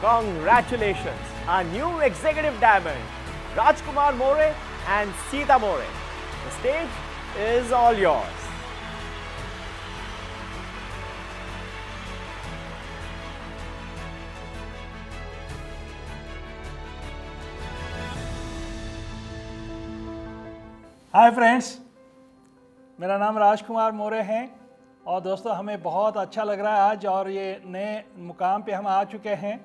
Congratulations, our new executive diamond, Rajkumar More and Sita More. The stage is all yours. Hi friends, मेरा नाम राजकुमार मोरे है और दोस्तों हमें बहुत अच्छा लग रहा है आज और ये नए मुकाम पे हम आ चुके हैं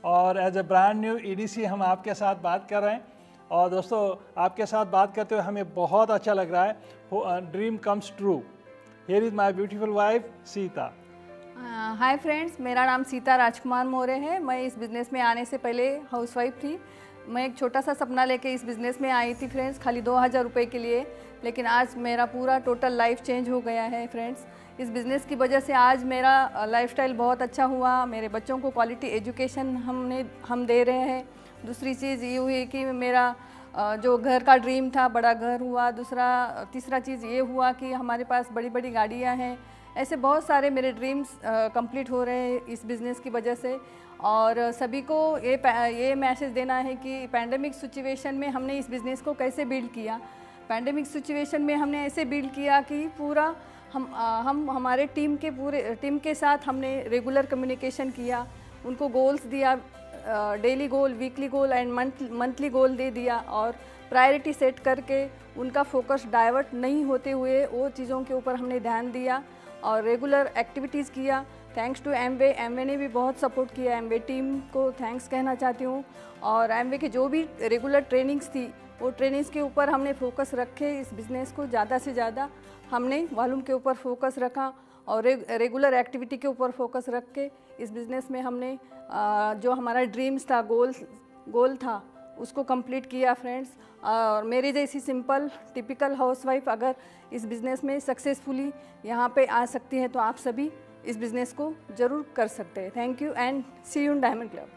और as a brand new EDC हम आपके साथ बात कर रहे हैं और दोस्तों आपके साथ बात करते हुए हमें बहुत अच्छा लग रहा है। Dream comes true. Here is my beautiful wife Sita. Hi friends, मेरा नाम सीता राजकुमार मोरे है। मैं इस बिज़नेस में आने से पहले हाउसवाइफ थी। मैं एक छोटा सा सपना लेके इस बिज़नेस में आई थी फ्रेंड्स, खाली 2000 रुपये के लिए, लेकिन आज मेरा पूरा टोटल लाइफ चेंज हो गया है फ्रेंड्स। इस बिज़नेस की वजह से आज मेरा लाइफस्टाइल बहुत अच्छा हुआ। मेरे बच्चों को क्वालिटी एजुकेशन हम दे रहे हैं। दूसरी चीज़ ये हुई कि मेरा जो घर का ड्रीम था, बड़ा घर हुआ। तीसरा चीज़ ये हुआ कि हमारे पास बड़ी बड़ी गाड़ियाँ हैं। ऐसे बहुत सारे मेरे ड्रीम्स कंप्लीट हो रहे हैं इस बिज़नेस की वजह से। और सभी को ये मैसेज देना है कि पैंडेमिक सिचुएशन में हमने इस बिज़नेस को कैसे बिल्ड किया। पैंडेमिक सिचुएशन में हमने ऐसे बिल्ड किया कि पूरा हम हमारे टीम के साथ हमने रेगुलर कम्युनिकेशन किया, उनको गोल्स दिया, daily goal, weekly goal and monthly goal दे दिया और प्रायोरिटी सेट करके उनका फोकस डाइवर्ट नहीं होते हुए वो चीज़ों के ऊपर हमने ध्यान दिया और रेगुलर एक्टिविटीज़ किया। थैंक्स टू एमवे ने भी बहुत सपोर्ट किया। एमवे टीम को थैंक्स कहना चाहती हूँ। और एमवे की जो भी रेगुलर ट्रेनिंग्स थी वो ट्रेनिंग्स के ऊपर हमने फोकस रखे। इस बिज़नेस को ज़्यादा से ज़्यादा हमने वॉल्यूम के ऊपर फोकस रखा और रेगुलर एक्टिविटी के ऊपर फोकस रख के इस बिज़नेस में हमने जो हमारा ड्रीम्स था, गोल था, उसको कंप्लीट किया फ्रेंड्स। और मेरी जैसी सिंपल टिपिकल हाउसवाइफ अगर इस बिज़नेस में सक्सेसफुली यहाँ पे आ सकती है तो आप सभी इस बिज़नेस को ज़रूर कर सकते हैं। Thank you and see you in diamond club.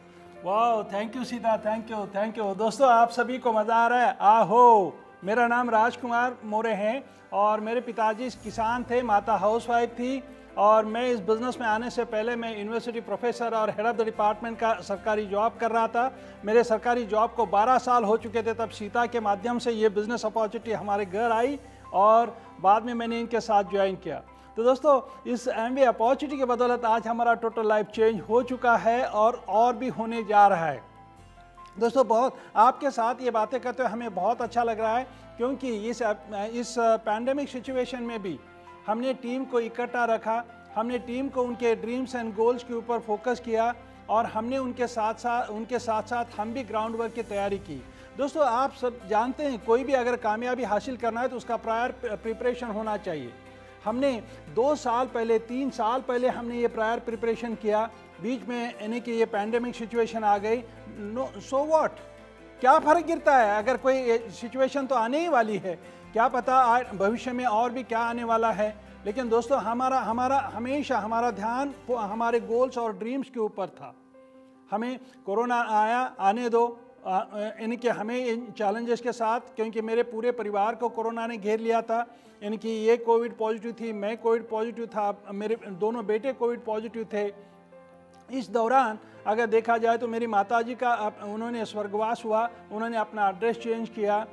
वाह, thank you Sita, thank you. दोस्तों आप सभी को मज़ा आ रहा है? आहो, मेरा नाम राजकुमार मोरे है और मेरे पिताजी किसान थे, माता हाउसवाइफ थी और मैं इस बिज़नेस में आने से पहले मैं यूनिवर्सिटी प्रोफेसर और हेड ऑफ़ द डिपार्टमेंट का सरकारी जॉब कर रहा था। मेरे सरकारी जॉब को 12 साल हो चुके थे तब सीता के माध्यम से ये बिज़नेस अपॉर्चुनिटी हमारे घर आई और बाद में मैंने इनके साथ ज्वाइन किया। तो दोस्तों इस एमवे अपॉर्चुनिटी की बदौलत आज हमारा टोटल लाइफ चेंज हो चुका है और भी होने जा रहा है। दोस्तों बहुत आपके साथ ये बातें करते हुए हमें बहुत अच्छा लग रहा है क्योंकि इस पैंडेमिक सिचुएशन में भी हमने टीम को इकट्ठा रखा, हमने टीम को उनके ड्रीम्स एंड गोल्स के ऊपर फोकस किया और हमने उनके साथ साथ हम भी ग्राउंड वर्क की तैयारी की। दोस्तों आप सब जानते हैं कोई भी अगर कामयाबी हासिल करना है तो उसका प्रायर प्रिपरेशन होना चाहिए। हमने 2 साल पहले 3 साल पहले हमने ये प्रायर प्रिपरेशन किया, बीच में यानी कि ये पैंडेमिक सिचुएशन आ गई। सो व्हाट, क्या फ़र्क गिरता है? अगर कोई सिचुएशन तो आने ही वाली है, क्या पता भविष्य में और भी क्या आने वाला है। लेकिन दोस्तों हमेशा हमारा ध्यान हमारे गोल्स और ड्रीम्स के ऊपर था। हमें कोरोना आने दो, यानी कि हमें इन चैलेंजेस के साथ, क्योंकि मेरे पूरे परिवार को कोरोना ने घेर लिया था, यानी कि ये कोविड पॉजिटिव थी, मैं कोविड पॉजिटिव था, मेरे दोनों बेटे कोविड पॉजिटिव थे। इस दौरान अगर देखा जाए तो मेरी माताजी का उन्होंने स्वर्गवास हुआ, उन्होंने अपना एड्रेस चेंज किया।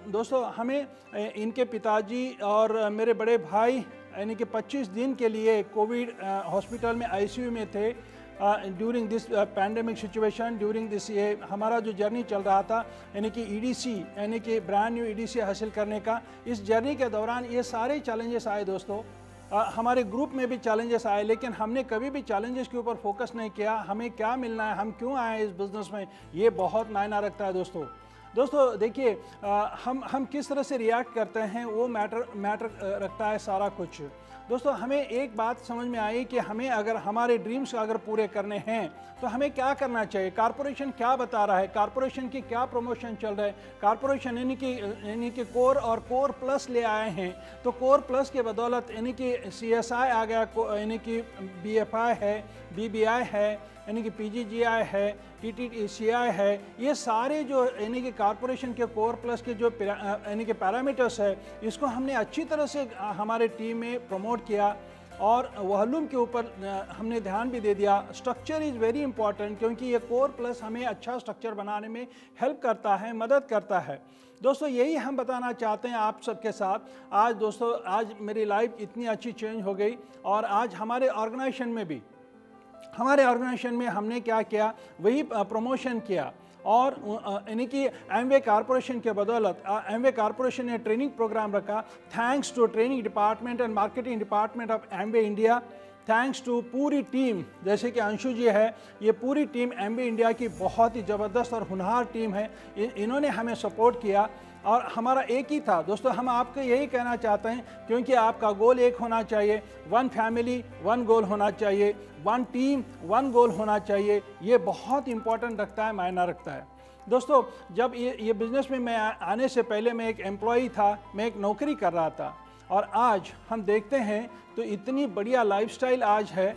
दोस्तों हमें इनके पिताजी और मेरे बड़े भाई यानी कि 25 दिन के लिए कोविड हॉस्पिटल में आईसीयू में थे during this pandemic situation. During this ये हमारा जो जर्नी चल रहा था यानी कि ईडीसी यानी कि ब्रांड न्यू ईडीसी हासिल करने का, इस जर्नी के दौरान ये सारे चैलेंजेस आए दोस्तों। हमारे ग्रुप में भी चैलेंजेस आए, लेकिन हमने कभी भी चैलेंजेस के ऊपर फोकस नहीं किया। हमें क्या मिलना है, हम क्यों आए इस बिज़नेस में, ये बहुत मायना रखता है दोस्तों देखिए हम किस तरह से रिएक्ट करते हैं वो मैटर रखता है सारा कुछ। दोस्तों हमें एक बात समझ में आई कि हमें अगर हमारे ड्रीम्स अगर पूरे करने हैं तो हमें क्या करना चाहिए। कारपोरेशन क्या बता रहा है, कारपोरेशन की क्या प्रमोशन चल रहा है। कारपोरेशन यानी कि कोर और कोर प्लस ले आए हैं, तो कोर प्लस के बदौलत यानी कि CSI आ गया, यानी कि BFI है, BBI है, यानी कि PGGI है, TTCI है। ये सारे जो यानी कि कारपोरेशन के कोर प्लस के जो यानी कि पैरामीटर्स है, इसको हमने अच्छी तरह से हमारे टीम में प्रमोट किया। और वॉल्यूम के ऊपर हमने ध्यान भी दे दिया। स्ट्रक्चर इज़ वेरी इंपॉर्टेंट, क्योंकि ये कोर प्लस हमें अच्छा स्ट्रक्चर बनाने में हेल्प करता है, मदद करता है। दोस्तों यही हम बताना चाहते हैं आप सबके साथ। आज दोस्तों, आज मेरी लाइफ इतनी अच्छी चेंज हो गई, और आज हमारे ऑर्गेनाइजेशन में हमने क्या किया, वही प्रमोशन किया। और यानी कि एमवे कॉरपोरेशन के बदौलत एमवे कॉरपोरेशन ने ट्रेनिंग प्रोग्राम रखा। Thanks to training department and marketing department of Amway India, thanks to पूरी टीम, जैसे कि अंशु जी है, ये पूरी टीम एमवे इंडिया की बहुत ही ज़बरदस्त और होनहार टीम है। इन्होंने हमें सपोर्ट किया, और हमारा एक ही था दोस्तों। हम आपको यही कहना चाहते हैं, क्योंकि आपका गोल एक होना चाहिए, वन फैमिली वन गोल होना चाहिए, वन टीम वन गोल होना चाहिए। ये बहुत इंपॉर्टेंट रखता है, मायना रखता है। दोस्तों जब ये बिज़नेस में मैं आने से पहले मैं एक एम्प्लॉई था, मैं एक नौकरी कर रहा था, और आज हम देखते हैं तो इतनी बढ़िया लाइफस्टाइल आज है।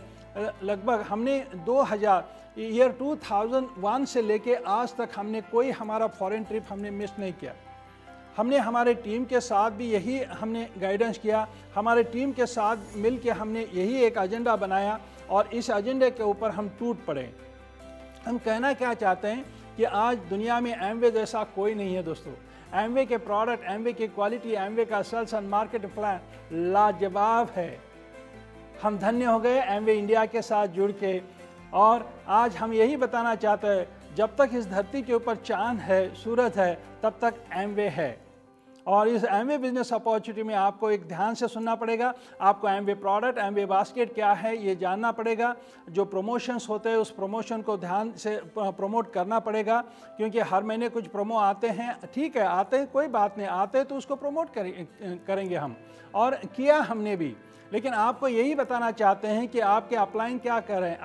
लगभग हमने 2001 से लेके आज तक हमने कोई हमारा फॉरेन ट्रिप हमने मिस नहीं किया। हमने हमारे टीम के साथ भी यही हमने गाइडेंस किया, हमारे टीम के साथ मिल के हमने यही एक एजेंडा बनाया, और इस एजेंडे के ऊपर हम टूट पड़े। हम कहना क्या चाहते हैं कि आज दुनिया में एमवे जैसा कोई नहीं है दोस्तों। एमवे के प्रोडक्ट, एमवे की क्वालिटी, एमवे का सेल्स एंड मार्केट प्लान लाजवाब है। हम धन्य हो गए एमवे इंडिया के साथ जुड़ के, और आज हम यही बताना चाहते हैं, जब तक इस धरती के ऊपर चांद है, सूरज है, तब तक एमवे है। और इस एमवे बिजनेस अपॉर्चुनिटी में आपको एक ध्यान से सुनना पड़ेगा। आपको एमवे प्रोडक्ट, एमवे बास्केट क्या है ये जानना पड़ेगा। जो प्रमोशंस होते हैं उस प्रमोशन को ध्यान से प्रमोट करना पड़ेगा, क्योंकि हर महीने कुछ प्रोमो आते हैं, ठीक है आते हैं, कोई बात नहीं, आते हैं तो उसको प्रमोट करेंगे हम, और किया हमने भी। लेकिन आपको यही बताना चाहते हैं कि आपके अपलाइन क्या कर रहे हैं,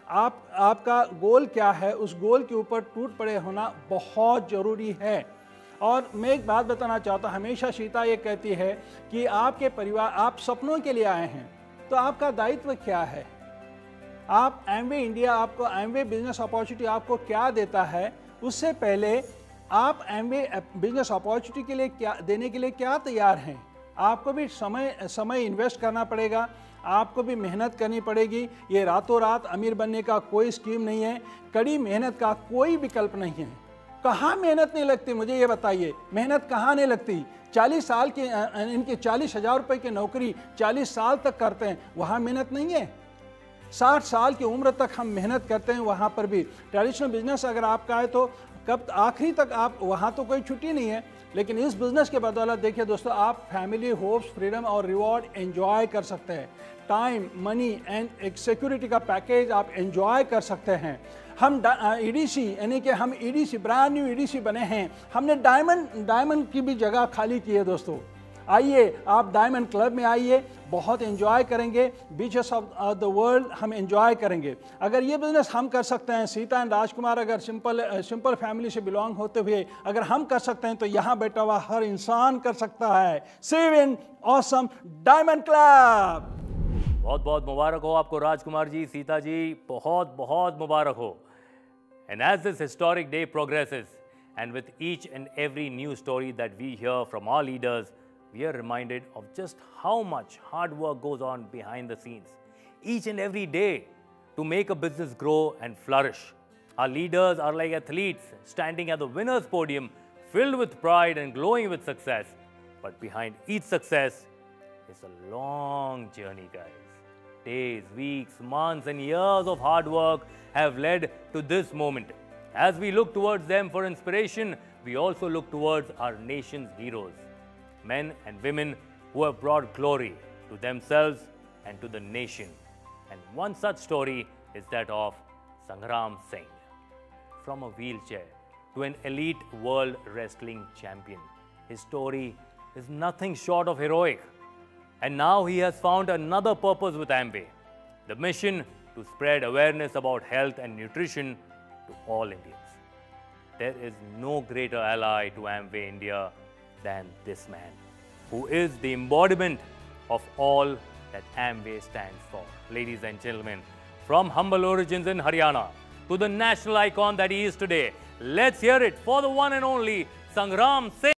आपका गोल क्या है, उस गोल के ऊपर टूट पड़े होना बहुत ज़रूरी है। और मैं एक बात बताना चाहता हूँ, हमेशा सीता ये कहती है कि आपके परिवार, आप सपनों के लिए आए हैं, तो आपका दायित्व क्या है। आप एमवे इंडिया, आपको एमवे बिजनेस अपॉर्चुनिटी आपको क्या देता है, उससे पहले आप एमवे बिजनेस अपॉर्चुनिटी के लिए क्या देने के लिए क्या तैयार हैं। आपको भी समय इन्वेस्ट करना पड़ेगा, आपको भी मेहनत करनी पड़ेगी। ये रातों रात अमीर बनने का कोई स्कीम नहीं है, कड़ी मेहनत का कोई विकल्प नहीं है। कहाँ मेहनत नहीं लगती, मुझे ये बताइए, मेहनत कहाँ नहीं लगती। 40 साल की इनकी 40,000 रुपये की नौकरी 40 साल तक करते हैं, वहाँ मेहनत नहीं है। 60 साल की उम्र तक हम मेहनत करते हैं, वहाँ पर भी। ट्रेडिशनल बिजनेस अगर आपका है तो कब आखिरी तक आप, वहाँ तो कोई छुट्टी नहीं है। लेकिन इस बिज़नेस के बदौलत देखिए दोस्तों, आप फैमिली, होप्स, फ्रीडम और रिवॉर्ड एंजॉय कर सकते हैं। टाइम, मनी एंड एक सिक्योरिटी का पैकेज आप एंजॉय कर सकते हैं। हम EDC यानी कि हम EDC, ब्रांड न्यू EDC बने हैं। हमने डायमंड की भी जगह खाली की है दोस्तों। आइए, आप डायमंड क्लब में आइए, बहुत एंजॉय करेंगे। बीचेस ऑफ द वर्ल्ड हम एंजॉय करेंगे। अगर ये बिज़नेस हम कर सकते हैं, सीता एंड राजकुमार अगर सिंपल फैमिली से बिलोंग होते हुए अगर हम कर सकते हैं, तो यहाँ बैठा हुआ हर इंसान कर सकता है। सी विन ऑसम डायमंड क्लब। बहुत बहुत मुबारक हो आपको राजकुमार जी, सीता जी, बहुत बहुत मुबारक हो। And as this historic day progresses, and with each and every new story that we hear from our leaders, we are reminded of just how much hard work goes on behind the scenes, each and every day, to make a business grow and flourish. Our leaders are like athletes standing at the winner's podium, filled with pride and glowing with success. But behind each success is a long journey, guys. Days, weeks, months and years of hard work have led to this moment. As we look towards them for inspiration, we also look towards our nation's heroes, men and women who have brought glory to themselves and to the nation. And one such story is that of Sangram Singh. From a wheelchair to an elite world wrestling champion, his story is nothing short of heroic. And now he has found another purpose with Amway, the mission to spread awareness about health and nutrition to all Indians. There is no greater ally to Amway India than this man, who is the embodiment of all that Amway stands for. Ladies and gentlemen, from humble origins in Haryana to the national icon that he is today, let's hear it for the one and only Sangram Singh.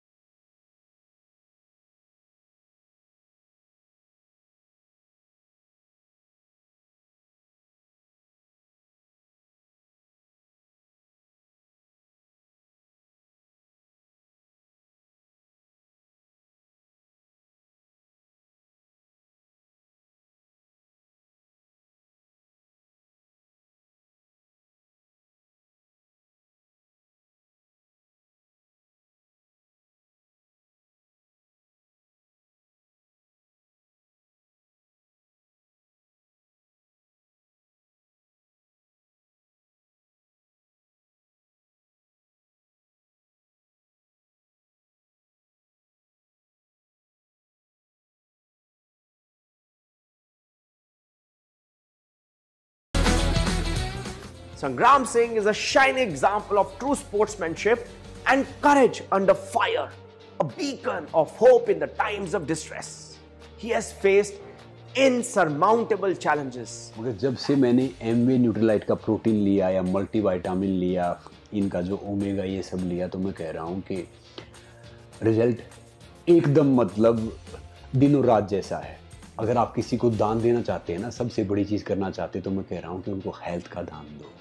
Sangram Singh is a shining example of true sportsmanship and courage under fire, a beacon of hope in the times of distress. He has faced insurmountable challenges. मगर जब से मैंने Amway Nutrilite का protein लिया या multivitamin लिया, इनका जो ओमेगा ये सब लिया, तो मैं कह रहा हूँ कि रिजल्ट एकदम मतलब दिनों रात जैसा है। अगर आप किसी को दान देना चाहते हैं ना, सबसे बड़ी चीज़ करना चाहते हैं, तो मैं कह रहा हूँ कि उनको हेल्थ का दान दो,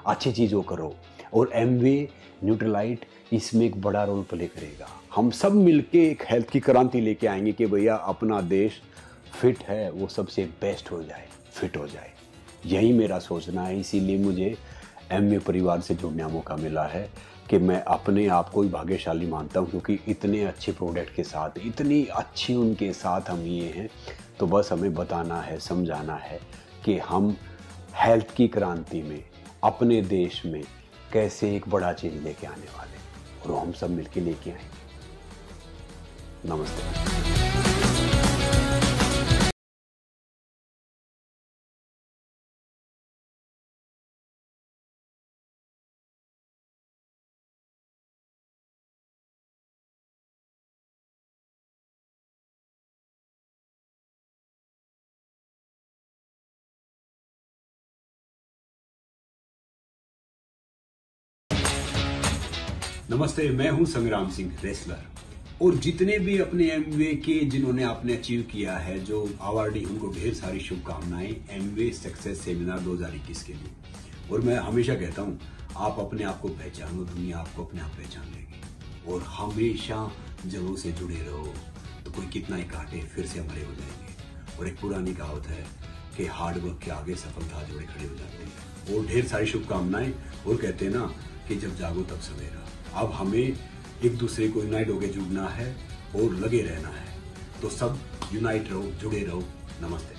अच्छी चीज़ों करो। और एमवे न्यूट्रीलाइट इसमें एक बड़ा रोल प्ले करेगा। हम सब मिलके एक हेल्थ की क्रांति लेके आएंगे कि भैया अपना देश फिट है, वो सबसे बेस्ट हो जाए, फिट हो जाए। यही मेरा सोचना है। इसीलिए मुझे एमवे परिवार से जुड़ने का मौका मिला है कि मैं अपने आप को ही भाग्यशाली मानता हूँ, क्योंकि इतने अच्छे प्रोडक्ट के साथ, इतनी अच्छी उनके साथ हम ये हैं। तो बस हमें बताना है, समझाना है कि हम हेल्थ की क्रांति में अपने देश में कैसे एक बड़ा चीज़ लेके आने वाले, और हम सब मिलके लेके आएंगे। नमस्ते। नमस्ते, मैं हूं संग्राम सिंह रेसलर, और जितने भी अपने एमवे के जिन्होंने आपने अचीव किया है, जो अवार्डी, उनको ढेर सारी शुभकामनाएं एमवे सक्सेस सेमिनार 2021 के लिए। और मैं हमेशा कहता हूं, आप अपने आप को पहचानो, दुनिया आपको अपने आप पहचान लेगी। और हमेशा जड़ों से जुड़े रहो, तो कोई कितना ही काटे फिर से हमारे हो जाएंगे। और एक पुरानी कहावत है कि हार्ड वर्क के आगे सफलता जोड़े खड़े हो जाते हैं। और ढेर सारी शुभकामनाएं। और कहते हैं ना कि जब जागो तब सवेरा। अब हमें एक दूसरे को यूनाइट होकर जुड़ना है और लगे रहना है। तो सब यूनाइट रहो, जुड़े रहो। नमस्ते।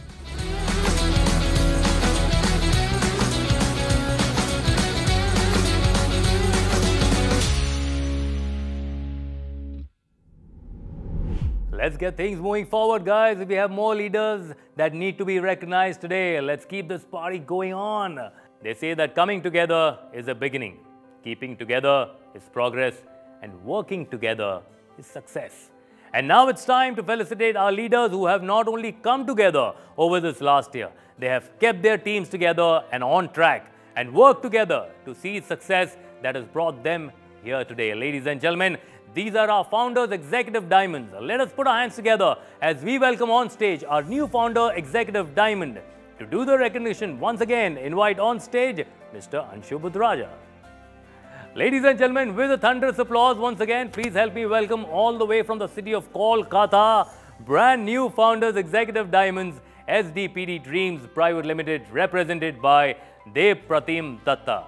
Let's get things moving forward, guys. We have more leaders that need to be recognized today. Let's keep this party going on. They say that coming together is a beginning. Keeping together is progress, and working together is success. And now it's time to felicitate our leaders who have not only come together over this last year, they have kept their teams together and on track and worked together to see success that has brought them here today. Ladies and gentlemen, these are our Founders Executive Diamonds. Let us put our hands together as we welcome on stage our new Founder Executive Diamond. To do the recognition, once again, invite on stage Mr. Anshu Budraja. Ladies and gentlemen, with a thunderous applause, once again, please help me welcome all the way from the city of Kolkata, brand new Founders Executive Diamonds, SDPD Dreams Private Limited, represented by Dev Pratim Datta.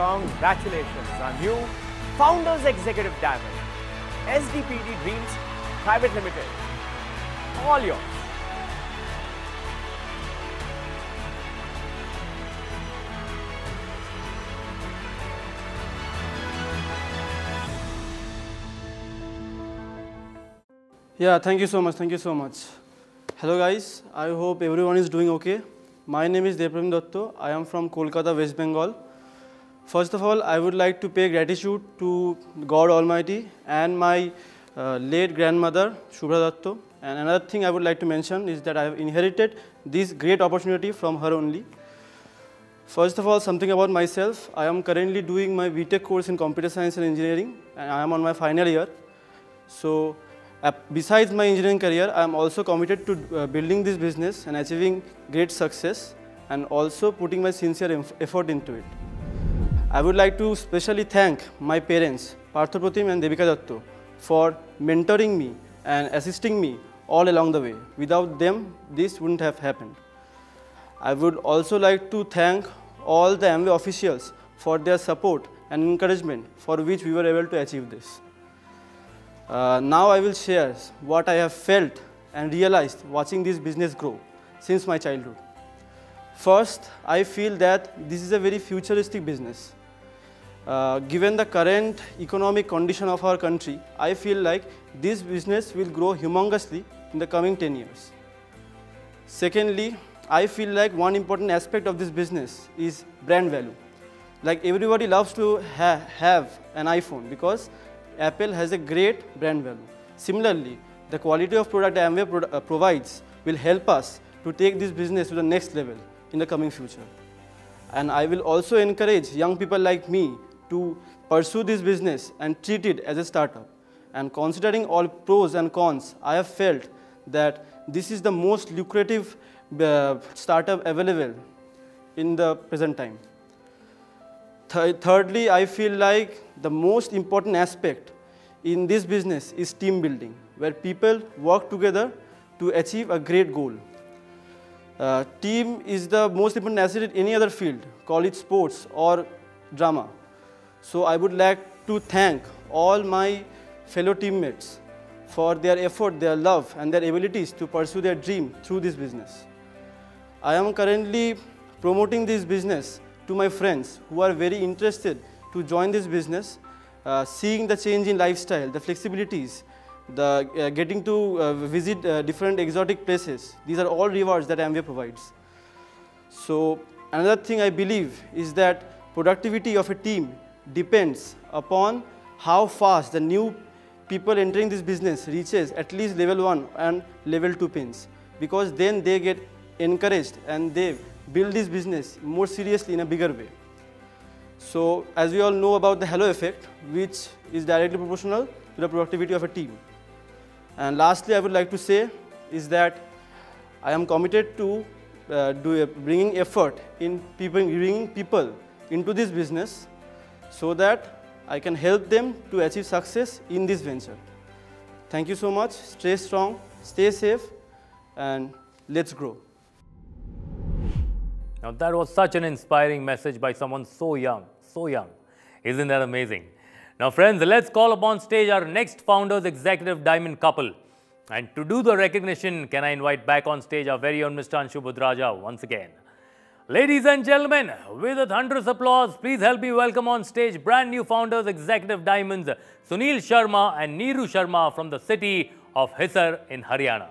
Congratulations on you, Founders Executive Diamond, SDPD Dreams Private Limited. All yours. Yeah, thank you so much. Thank you so much. Hello guys, I hope everyone is doing okay. My name is Devprem Datto. I am from Kolkata, West Bengal. First of all, I would like to pay gratitude to God Almighty and my late grandmother, Shubha Datto. And another thing I would like to mention is that I have inherited this great opportunity from her only. First of all, something about myself. I am currently doing my BTech course in Computer Science and Engineering, and I am on my final year. So, besides my engineering career, I am also committed to building this business and achieving great success, and also putting my sincere effort into it. I would like to specially thank my parents, Partho Pratim and Devika Datto, for mentoring me and assisting me all along the way. Without them, this wouldn't have happened. I would also like to thank all the Amway officials for their support and encouragement, for which we were able to achieve this. Now I will share what I have felt and realized watching this business grow since my childhood. First, I feel that this is a very futuristic business. Given the current economic condition of our country, I feel like this business will grow humongously in the coming 10 years. Secondly, I feel like one important aspect of this business is brand value. Like everybody loves to have an iPhone because Apple has a great brand value. Similarly, the quality of product Amway provides will help us to take this business to the next level in the coming future. And I will also encourage young people like me to pursue this business and treat it as a startup. And considering all pros and cons, I have felt that this is the most lucrative startup available in the present time. Thirdly, I feel like the most important aspect in this business is team building, where people work together to achieve a great goal. Team is the most important asset in any other field, call it sports or drama. So I would like to thank all my fellow teammates for their effort, their love, and their abilities to pursue their dream through this business. I am currently promoting this business to my friends who are very interested to join this business, seeing the change in lifestyle, the flexibilities, the getting to visit different exotic places. These are all rewards that Amway provides. So another thing I believe is that productivity of a team depends upon how fast the new people entering this business reaches at least level 1 and level 2 pins, because then they get encouraged and they build this business more seriously in a bigger way. So as we all know about the halo effect, which is directly proportional to the productivity of a team. And lastly, I would like to say is that I am committed to bringing effort in bringing people into this business so that I can help them to achieve success in this venture. Thank you so much. Stay strong, stay safe, and let's grow. Now that was such an inspiring message by someone so young, so young. Isn't that amazing? Now friends, let's call upon stage our next Founders Executive Diamond couple. And to do the recognition, can I invite back on stage our very own Mr. Anshu Budraja once again. Ladies and gentlemen, with a thunderous applause, please help me welcome on stage brand new Founders Executive Diamonds, Sunil Sharma and Neeru Sharma from the city of Hisar in Haryana.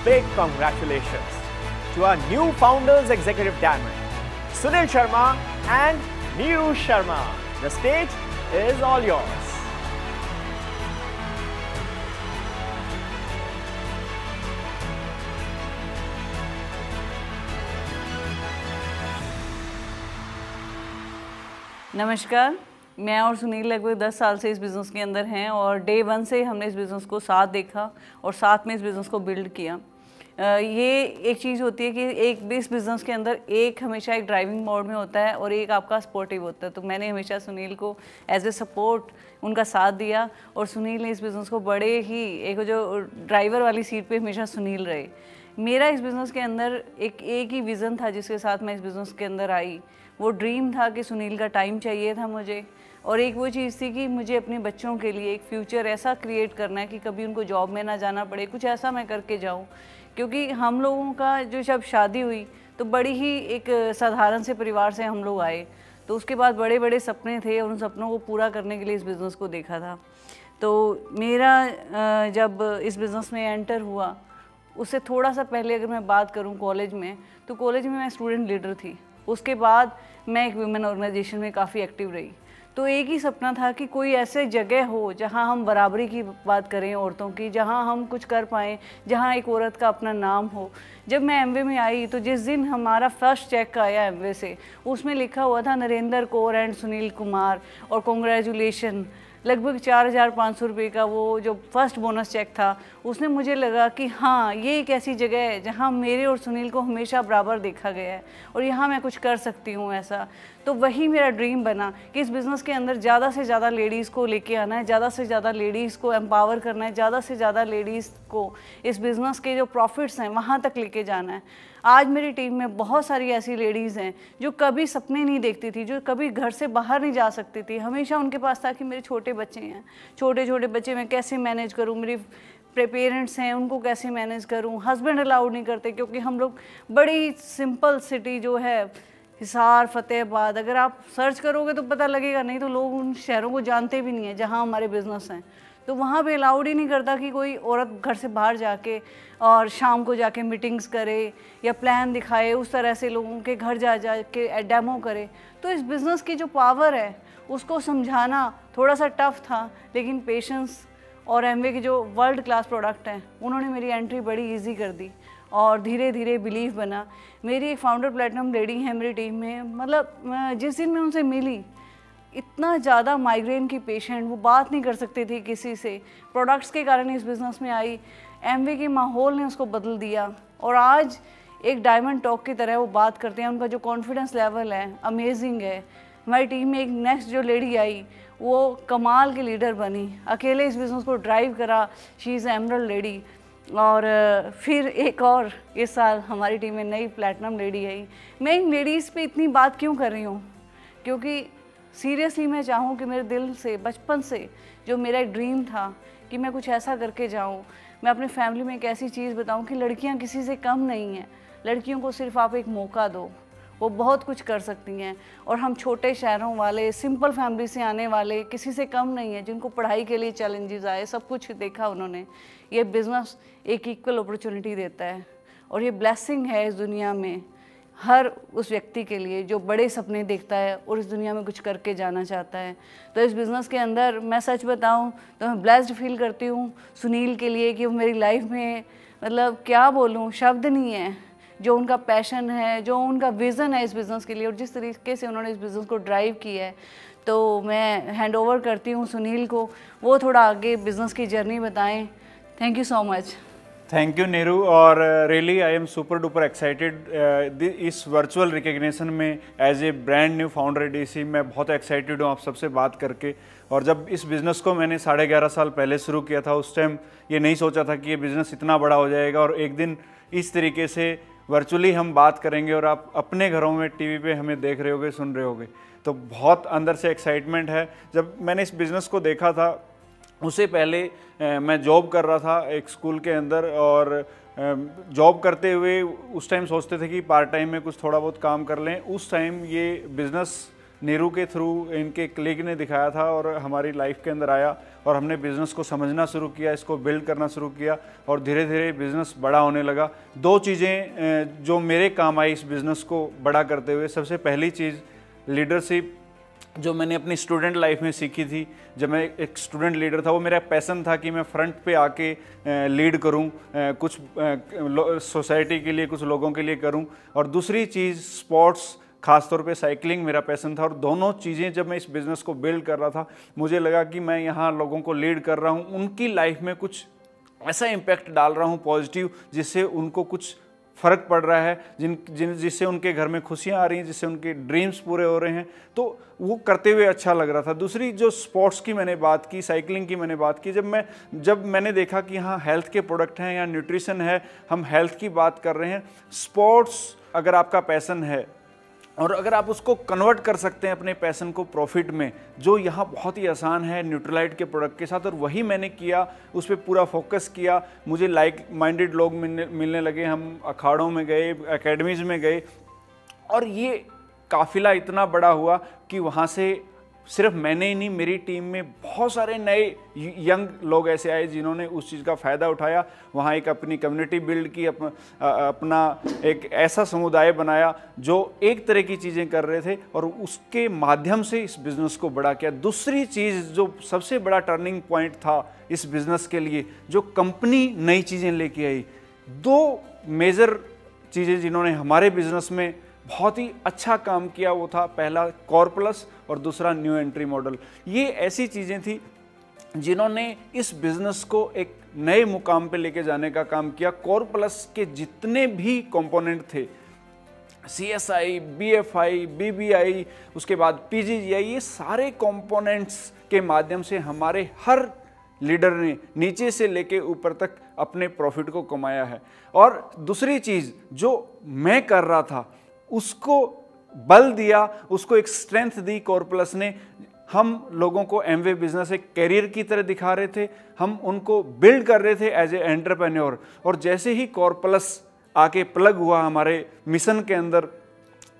big congratulations to our new founders executive diamond, Sunil Sharma and Neeru Sharma. The stage is all yours. नमस्कार, मैं और सुनील लगभग 10 साल से इस business के अंदर हैं और डे 1 से हमने इस बिज़नेस को साथ देखा और साथ में इस बिज़नेस को बिल्ड किया। ये एक चीज़ होती है कि एक इस बिज़नेस के अंदर एक हमेशा एक ड्राइविंग मोड में होता है और एक आपका सपोर्टिव होता है। तो मैंने हमेशा सुनील को एज ए सपोर्ट उनका साथ दिया और सुनील ने इस बिज़नेस को बड़े ही एक जो ड्राइवर वाली सीट पे हमेशा सुनील रहे। मेरा इस बिज़नेस के अंदर एक ही विज़न था जिसके साथ मैं इस बिज़नेस के अंदर आई। वो ड्रीम था कि सुनील का टाइम चाहिए था मुझे, और एक वो चीज़ थी कि मुझे अपने बच्चों के लिए एक फ्यूचर ऐसा क्रिएट करना है कि कभी उनको जॉब में ना जाना पड़े, कुछ ऐसा मैं करके जाऊं। क्योंकि हम लोगों का जो जब शादी हुई तो बड़ी ही एक साधारण से परिवार से हम लोग आए, तो उसके बाद बड़े बड़े सपने थे और उन सपनों को पूरा करने के लिए इस बिज़नेस को देखा था। तो मेरा जब इस बिज़नेस में एंटर हुआ उससे थोड़ा सा पहले अगर मैं बात करूं कॉलेज में, तो कॉलेज में मैं स्टूडेंट लीडर थी। उसके बाद मैं एक वुमेन ऑर्गेनाइजेशन में काफ़ी एक्टिव रही। तो एक ही सपना था कि कोई ऐसे जगह हो जहां हम बराबरी की बात करें औरतों की, जहां हम कुछ कर पाएँ, जहां एक औरत का अपना नाम हो। जब मैं एमवे में आई तो जिस दिन हमारा फर्स्ट चेक आया एमवे से, उसमें लिखा हुआ था नरेंद्र कौर एंड सुनील कुमार और कॉन्ग्रेचुलेशन। लगभग 4,500 रुपये का वो जो फर्स्ट बोनस चेक था, उसने मुझे लगा कि हाँ, ये एक ऐसी जगह है जहाँ मेरे और सुनील को हमेशा बराबर देखा गया है और यहाँ मैं कुछ कर सकती हूँ ऐसा। तो वही मेरा ड्रीम बना कि इस बिज़नेस के अंदर ज़्यादा से ज़्यादा लेडीज़ को लेके आना है, ज़्यादा से ज़्यादा लेडीज़ को एम्पावर करना है, ज़्यादा से ज़्यादा लेडीज़ को इस बिज़नेस के जो प्रॉफिट्स हैं वहाँ तक लेके जाना है। आज मेरी टीम में बहुत सारी ऐसी लेडीज़ हैं जो कभी सपने नहीं देखती थी, जो कभी घर से बाहर नहीं जा सकती थी। हमेशा उनके पास था कि मेरे छोटे बच्चे हैं, छोटे छोटे बच्चे मैं कैसे मैनेज करूँ, मेरी पेरेंट्स हैं उनको कैसे मैनेज करूँ। हस्बैंड अलाउड नहीं करते क्योंकि हम लोग बड़ी सिंपल सिटी जो है हिसार फतेहाबाद, अगर आप सर्च करोगे तो पता लगेगा, नहीं तो लोग उन शहरों को जानते भी नहीं है जहाँ हमारे बिज़नेस हैं। तो वहाँ पे अलाउड ही नहीं करता कि कोई औरत घर से बाहर जाके और शाम को जाके मीटिंग्स करे या प्लान दिखाए, उस तरह से लोगों के घर जा के डेमो करे। तो इस बिज़नेस की जो पावर है उसको समझाना थोड़ा सा टफ था, लेकिन पेशेंस और एमवे के जो वर्ल्ड क्लास प्रोडक्ट हैं उन्होंने मेरी एंट्री बड़ी ईजी कर दी और धीरे धीरे बिलीव बना। मेरी एक फाउंडर प्लेटिनम लेडी है मेरी टीम में, मतलब जिस दिन मैं उनसे मिली, इतना ज़्यादा माइग्रेन की पेशेंट, वो बात नहीं कर सकती थी किसी से। प्रोडक्ट्स के कारण इस बिज़नेस में आई, एमवे के माहौल ने उसको बदल दिया और आज एक डायमंड टॉक की तरह वो बात करते हैं। उनका जो कॉन्फिडेंस लेवल है अमेजिंग है। हमारी टीम में एक नेक्स्ट जो लेडी आई वो कमाल की लीडर बनी, अकेले इस बिज़नेस को ड्राइव करा। She is emerald lady. और फिर एक और इस साल हमारी टीम में नई प्लैटिनम लेडी आई। मैं इन लेडीज़ पे इतनी बात क्यों कर रही हूँ, क्योंकि सीरियसली मैं चाहूँ कि मेरे दिल से बचपन से जो मेरा एक ड्रीम था कि मैं कुछ ऐसा करके जाऊँ, मैं अपने फैमिली में एक ऐसी चीज़ बताऊँ कि लड़कियाँ किसी से कम नहीं हैं। लड़कियों को सिर्फ आप एक मौका दो, वो बहुत कुछ कर सकती हैं। और हम छोटे शहरों वाले, सिंपल फैमिली से आने वाले किसी से कम नहीं है, जिनको पढ़ाई के लिए चैलेंजेस आए, सब कुछ देखा उन्होंने। ये बिज़नेस एक इक्वल अपॉर्चुनिटी देता है और ये ब्लेसिंग है इस दुनिया में हर उस व्यक्ति के लिए जो बड़े सपने देखता है और इस दुनिया में कुछ करके जाना चाहता है। तो इस बिज़नेस के अंदर मैं सच बताऊं तो मैं ब्लेस्ड फील करती हूँ सुनील के लिए कि वो मेरी लाइफ में, मतलब क्या बोलूँ, शब्द नहीं है। जो उनका पैशन है, जो उनका विज़न है इस बिज़नेस के लिए और जिस तरीके से उन्होंने इस बिज़नेस को ड्राइव किया है, तो मैं हैंड ओवर करती हूँ सुनील को, वो थोड़ा आगे बिज़नेस की जर्नी बताएं। Thank you so much. Thank you Neeru. और really I am super duper excited इस वर्चुअल रिकग्निशन में as a brand new founder ADC. मैं बहुत एक्साइटेड हूँ आप सबसे बात करके। और जब इस बिज़नेस को मैंने 11.5 साल पहले शुरू किया था, उस टाइम ये नहीं सोचा था कि ये बिज़नेस इतना बड़ा हो जाएगा और एक दिन इस तरीके से वर्चुअली हम बात करेंगे और आप अपने घरों में टीवी पे हमें देख रहे होगे, सुन रहे होगे। तो बहुत अंदर से एक्साइटमेंट है। जब मैंने इस बिज़नेस को देखा था, उससे पहले मैं जॉब कर रहा था एक स्कूल के अंदर, और जॉब करते हुए उस टाइम सोचते थे कि पार्ट टाइम में कुछ थोड़ा बहुत काम कर लें। उस टाइम ये बिज़नेस नीरू के थ्रू इनके कलीग ने दिखाया था और हमारी लाइफ के अंदर आया और हमने बिज़नेस को समझना शुरू किया, इसको बिल्ड करना शुरू किया और धीरे धीरे बिज़नेस बड़ा होने लगा। दो चीज़ें जो मेरे काम आई इस बिज़नेस को बड़ा करते हुए, सबसे पहली चीज़ लीडरशिप जो मैंने अपनी स्टूडेंट लाइफ में सीखी थी। जब मैं एक स्टूडेंट लीडर था, वो मेरा पैसन था कि मैं फ्रंट पे आके लीड करूं, कुछ सोसाइटी के लिए, कुछ लोगों के लिए करूं। और दूसरी चीज़ स्पोर्ट्स, खासतौर पे साइकिलिंग मेरा पैसन था। और दोनों चीज़ें जब मैं इस बिज़नेस को बिल्ड कर रहा था, मुझे लगा कि मैं यहाँ लोगों को लीड कर रहा हूँ, उनकी लाइफ में कुछ ऐसा इम्पैक्ट डाल रहा हूँ पॉजिटिव, जिससे उनको कुछ फ़र्क पड़ रहा है, जिससे उनके घर में खुशियाँ आ रही हैं, जिससे उनके ड्रीम्स पूरे हो रहे हैं। तो वो करते हुए अच्छा लग रहा था। दूसरी जो स्पोर्ट्स की मैंने बात की, साइकिलिंग की मैंने बात की, जब मैंने देखा कि हाँ हेल्थ के प्रोडक्ट हैं या न्यूट्रिशन है, हम हेल्थ की बात कर रहे हैं। स्पोर्ट्स अगर आपका पैसन है और अगर आप उसको कन्वर्ट कर सकते हैं अपने पैसन को प्रॉफिट में, जो यहाँ बहुत ही आसान है न्यूट्रीलाइट के प्रोडक्ट के साथ, और वही मैंने किया, उस पर पूरा फोकस किया। मुझे लाइक माइंडेड लोग मिलने लगे, हम अखाड़ों में गए, एकेडमीज़ में गए, और ये काफिला इतना बड़ा हुआ कि वहाँ से सिर्फ मैंने ही नहीं, मेरी टीम में बहुत सारे नए यंग लोग ऐसे आए जिन्होंने उस चीज़ का फ़ायदा उठाया। वहाँ एक अपनी कम्युनिटी बिल्ड की, अपना एक ऐसा समुदाय बनाया जो एक तरह की चीज़ें कर रहे थे और उसके माध्यम से इस बिज़नेस को बड़ा किया। दूसरी चीज़ जो सबसे बड़ा टर्निंग पॉइंट था इस बिज़नेस के लिए, जो कंपनी नई चीज़ें लेके आई, दो मेजर चीज़ें जिन्होंने हमारे बिज़नेस में बहुत ही अच्छा काम किया, वो था पहला कोर प्लस और दूसरा न्यू एंट्री मॉडल। ये ऐसी चीज़ें थी जिन्होंने इस बिज़नेस को एक नए मुकाम पे लेके जाने का काम किया। कोर प्लस के जितने भी कंपोनेंट थे, CSI, BFI, BBI, उसके बाद PGGI, ये सारे कंपोनेंट्स के माध्यम से हमारे हर लीडर ने नीचे से लेके ऊपर तक अपने प्रॉफिट को कमाया है। और दूसरी चीज़ जो मैं कर रहा था उसको बल दिया, उसको एक स्ट्रेंथ दी कोर प्लस ने। हम लोगों को एमवे बिजनेस एक कैरियर की तरह दिखा रहे थे, हम उनको बिल्ड कर रहे थे एज ए एंटरप्रेन्योर। और जैसे ही कोर प्लस आके प्लग हुआ हमारे मिशन के अंदर,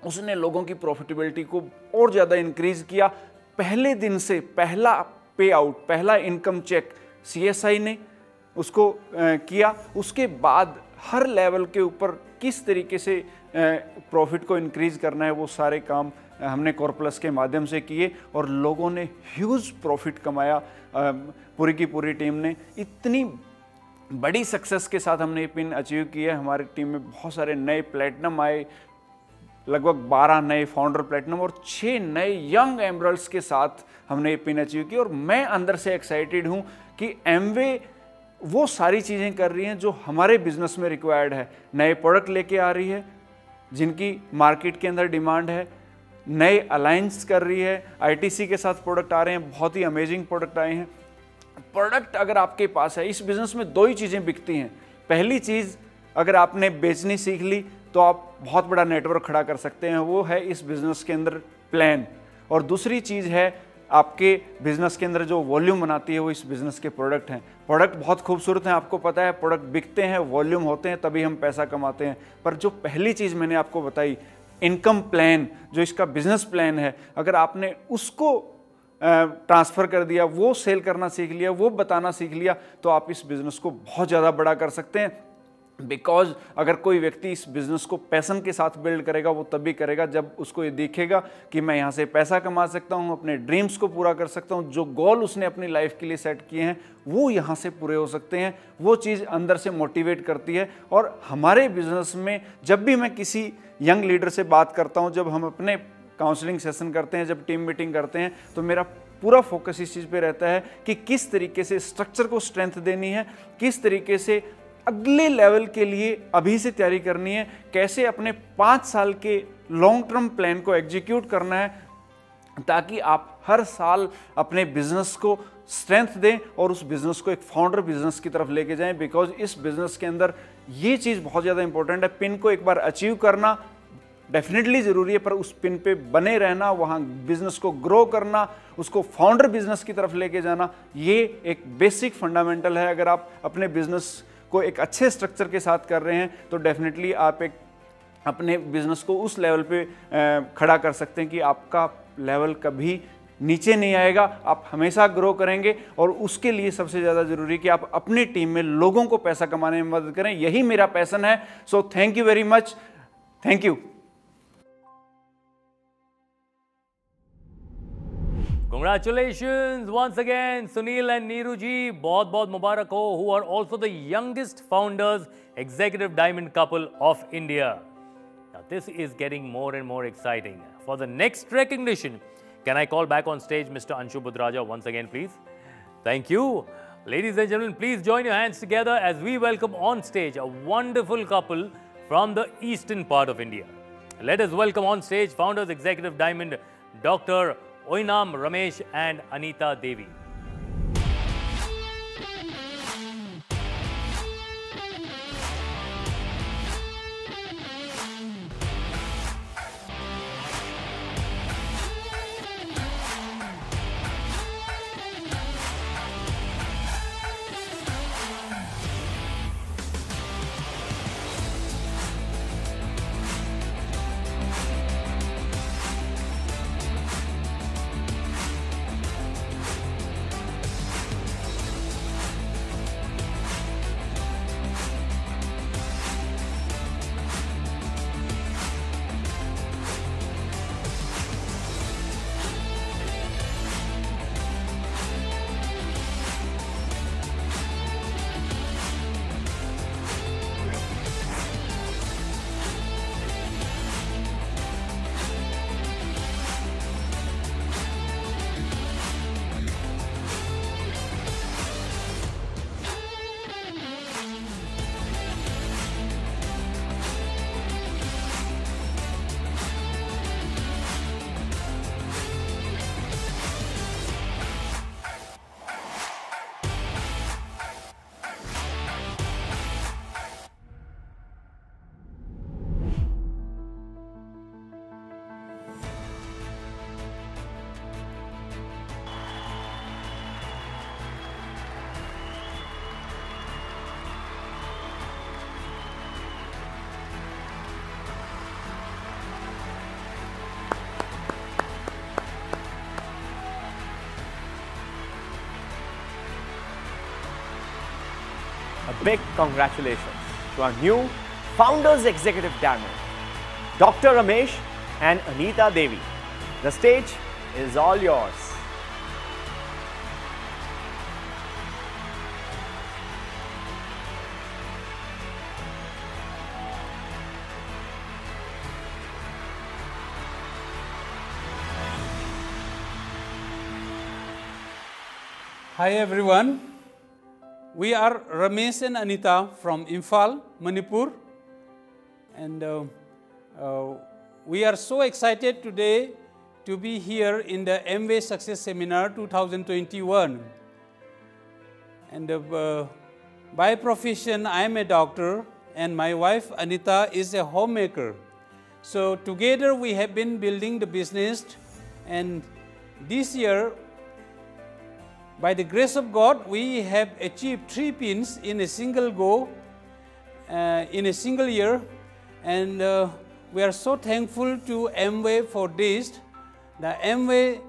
उसने लोगों की प्रॉफिटेबिलिटी को और ज़्यादा इंक्रीज किया। पहले दिन से पहला पे आउट, पहला इनकम चेक CSI ने उसको किया। उसके बाद हर लेवल के ऊपर किस तरीके से प्रॉफिट को इंक्रीज करना है, वो सारे काम हमने कोर प्लस के माध्यम से किए और लोगों ने ह्यूज प्रॉफिट कमाया। पूरी की पूरी टीम ने इतनी बड़ी सक्सेस के साथ हमने ये पिन अचीव किया। हमारी टीम में बहुत सारे नए प्लेटिनम आए, लगभग 12 नए फाउंडर प्लेटिनम और 6 नए यंग एमरल्ड्स के साथ हमने ये पिन अचीव की। और मैं अंदर से एक्साइटेड हूँ कि एमवे वो सारी चीज़ें कर रही हैं जो हमारे बिजनेस में रिक्वायर्ड है। नए प्रोडक्ट लेके आ रही है जिनकी मार्केट के अंदर डिमांड है, नए अलायंस कर रही है, ITC के साथ प्रोडक्ट आ रहे हैं, बहुत ही अमेजिंग प्रोडक्ट आए हैं। प्रोडक्ट अगर आपके पास है, इस बिज़नेस में दो ही चीज़ें बिकती हैं। पहली चीज़, अगर आपने बेचनी सीख ली तो आप बहुत बड़ा नेटवर्क खड़ा कर सकते हैं, वो है इस बिज़नेस के अंदर प्लान। और दूसरी चीज़ है आपके बिज़नेस के अंदर जो वॉल्यूम बनाती है, वो इस बिज़नेस के प्रोडक्ट हैं। प्रोडक्ट बहुत खूबसूरत हैं, आपको पता है, प्रोडक्ट बिकते हैं, वॉल्यूम होते हैं, तभी हम पैसा कमाते हैं। पर जो पहली चीज़ मैंने आपको बताई, इनकम प्लान, जो इसका बिजनेस प्लान है, अगर आपने उसको ट्रांसफ़र कर दिया, वो सेल करना सीख लिया, वो बताना सीख लिया, तो आप इस बिज़नेस को बहुत ज़्यादा बड़ा कर सकते हैं। बिकॉज अगर कोई व्यक्ति इस बिज़नेस को पैसन के साथ बिल्ड करेगा, वो तभी करेगा जब उसको ये दिखेगा कि मैं यहाँ से पैसा कमा सकता हूँ, अपने ड्रीम्स को पूरा कर सकता हूँ, जो गोल उसने अपनी लाइफ के लिए सेट किए हैं वो यहाँ से पूरे हो सकते हैं। वो चीज़ अंदर से मोटिवेट करती है। और हमारे बिज़नेस में जब भी मैं किसी यंग लीडर से बात करता हूँ, जब हम अपने काउंसलिंग सेशन करते हैं, जब टीम मीटिंग करते हैं, तो मेरा पूरा फोकस इस चीज़ पे रहता है कि किस तरीके से स्ट्रक्चर को स्ट्रेंथ देनी है, किस तरीके से अगले लेवल के लिए अभी से तैयारी करनी है, कैसे अपने 5 साल के लॉन्ग टर्म प्लान को एग्जीक्यूट करना है, ताकि आप हर साल अपने बिजनेस को स्ट्रेंथ दें और उस बिजनेस को एक फाउंडर बिजनेस की तरफ लेके जाएं। बिकॉज इस बिजनेस के अंदर ये चीज़ बहुत ज़्यादा इंपॉर्टेंट है। पिन को एक बार अचीव करना डेफिनेटली ज़रूरी है, पर उस पिन पे बने रहना, वहाँ बिजनेस को ग्रो करना, उसको फाउंडर बिजनेस की तरफ लेके जाना, ये एक बेसिक फंडामेंटल है। अगर आप अपने बिजनेस को एक अच्छे स्ट्रक्चर के साथ कर रहे हैं तो डेफिनेटली आप एक अपने बिजनेस को उस लेवल पे खड़ा कर सकते हैं कि आपका लेवल कभी नीचे नहीं आएगा, आप हमेशा ग्रो करेंगे। और उसके लिए सबसे ज़्यादा ज़रूरी कि आप अपनी टीम में लोगों को पैसा कमाने में मदद करें, यही मेरा पैशन है। So thank you very much, thank you. Congratulations once again, Sunil and Neeru ji. बहुत बहुत मुबारक हो, who are also the youngest founders, executive diamond couple of India. Now this is getting more and more exciting. For the next recognition, can I call back on stage Mr. Anshu Budraja once again, please? Thank you. Ladies and gentlemen, please join your hands together as we welcome on stage a wonderful couple from the eastern part of India. Let us welcome on stage founders, executive diamond, Dr. Oinam Ramesh and Anita Devi. A big congratulations to our new Founders Executive Diamond, Dr. Ramesh and Anita Devi. The stage is all yours. Hi everyone. We are Ramesh and Anita from Imphal, Manipur, and we are so excited today to be here in the Amway Success Seminar 2021. And by profession, I am a doctor, and my wife Anita is a homemaker. So together we have been building the business, and this year, by the grace of God, we have achieved 3 pins in a single go, in a single year, and we are so thankful to Amway for this. The Amway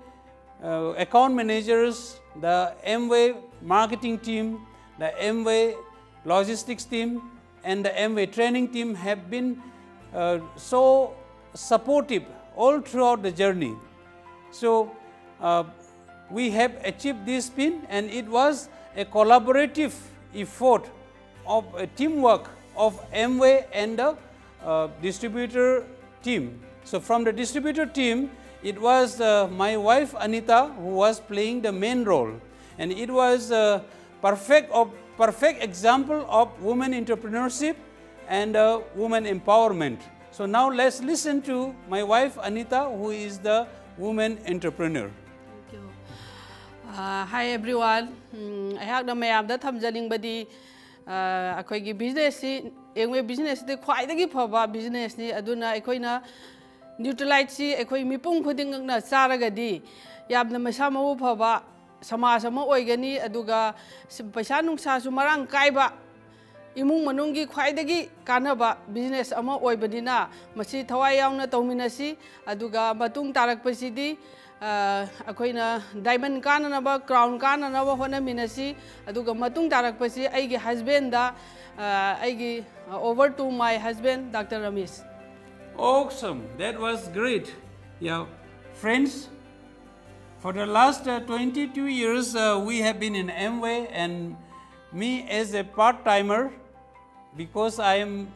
account managers, the Amway marketing team, the Amway logistics team, and the Amway training team have been so supportive all throughout the journey. So we have achieved this pin, and it was a collaborative effort of a teamwork of Amway and the distributor team. So from the distributor team, it was my wife Anita who was playing the main role, and it was a perfect example of women entrepreneurship and women empowerment. So now let's listen to my wife Anita, who is the woman entrepreneur. Hi everyone. I have the mayam that hamjaling badi. Akoigi business si, Amway business de quite the giveaba business ni aduna akoina neutralize si akoi mipung kuding na saragadi. Yab na masama upaba sama sama oigani aduga paisa nung sa sumarang kaiba इमुंग मनुंगी ख्वाइदगी कानबा business अमा ओइबदिना मसी थवाई यावना तौमिनसी अदुगा मतुंग तारकपसिदी अखोइना डायमंड काननबा क्राउन काननबा होनमिनसी अदुगा मतुंग तारकपसि आइगे हस्बैंड दा आइगे over to my husband doctor Ramesh. Awesome, that was great. Yeah, friends, for the last 22 years we have been in Amway, and me as a part-timer, because I am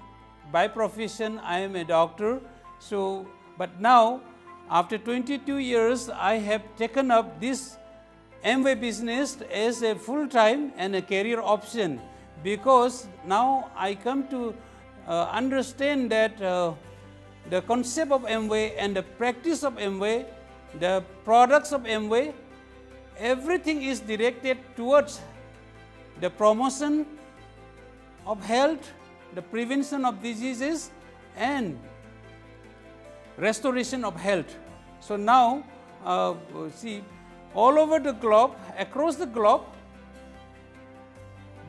by profession I am a doctor, so but now after 22 years I have taken up this Amway business as a full-time and a career option, because now I come to understand that the concept of Amway and the practice of Amway, the products of Amway, everything is directed towards the promotion of health, the prevention of diseases, and restoration of health. So now, see, all over the globe, across the globe,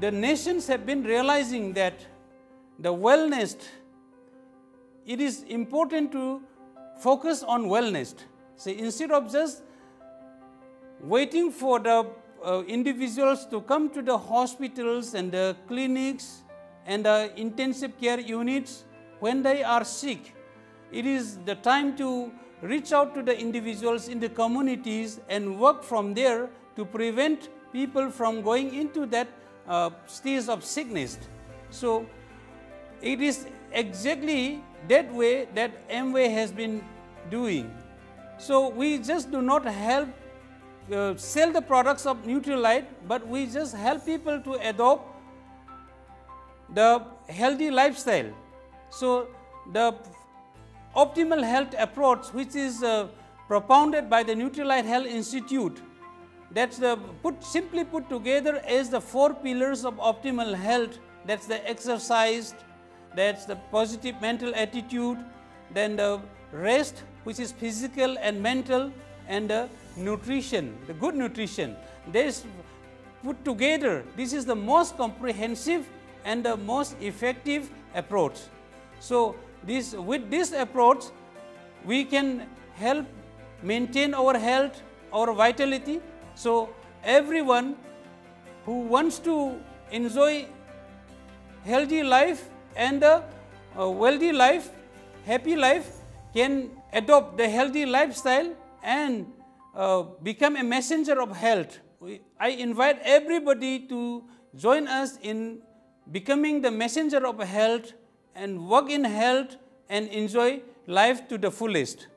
the nations have been realizing that the wellness, it is important to focus on wellness. So instead of just waiting for the individuals to come to the hospitals and the clinics and the intensive care units when they are sick, it is the time to reach out to the individuals in the communities and work from there to prevent people from going into that stage of sickness. So it is exactly that way that Amway has been doing. So we just do not help sell the products of Nutrilite, but we just help people to adopt the healthy lifestyle. So the optimal health approach, which is propounded by the Nutrilite Health Institute, that's simply put together as the 4 pillars of optimal health. That's the exercise, that's the positive mental attitude, then the rest, which is physical and mental, and the nutrition, the good nutrition. This put together, this is the most comprehensive and the most effective approach. So with this approach, we can help maintain our health, our vitality. So everyone who wants to enjoy healthy life and a wealthy life, happy life, can adopt the healthy lifestyle and become a messenger of health. I invite everybody to join us in becoming the messenger of health and work in health and enjoy life to the fullest.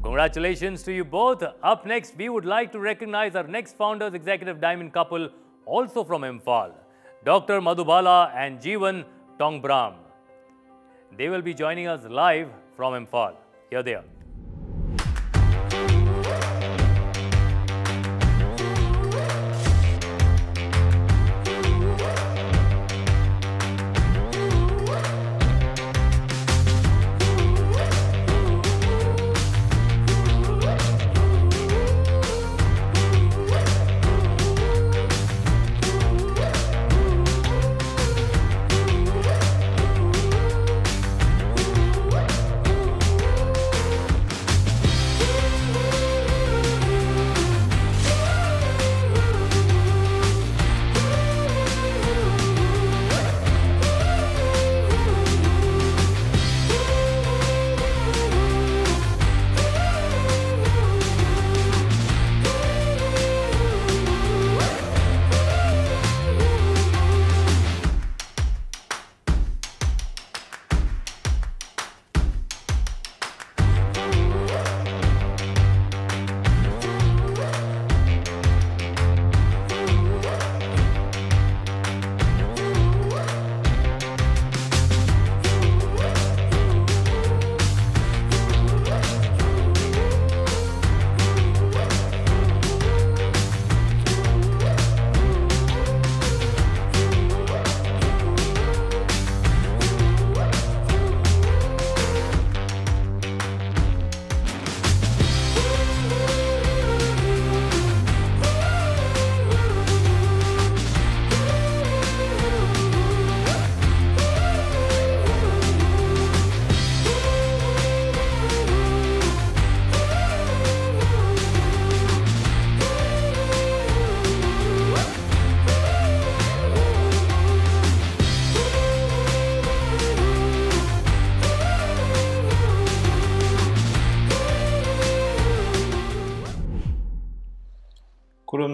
Congratulations to you both. Up next, we would like to recognize our next Founders Executive Diamond couple, also from Imphal, Dr. Madhubala and Jeevan Tongbram. They will be joining us live from Imphal. Here they are.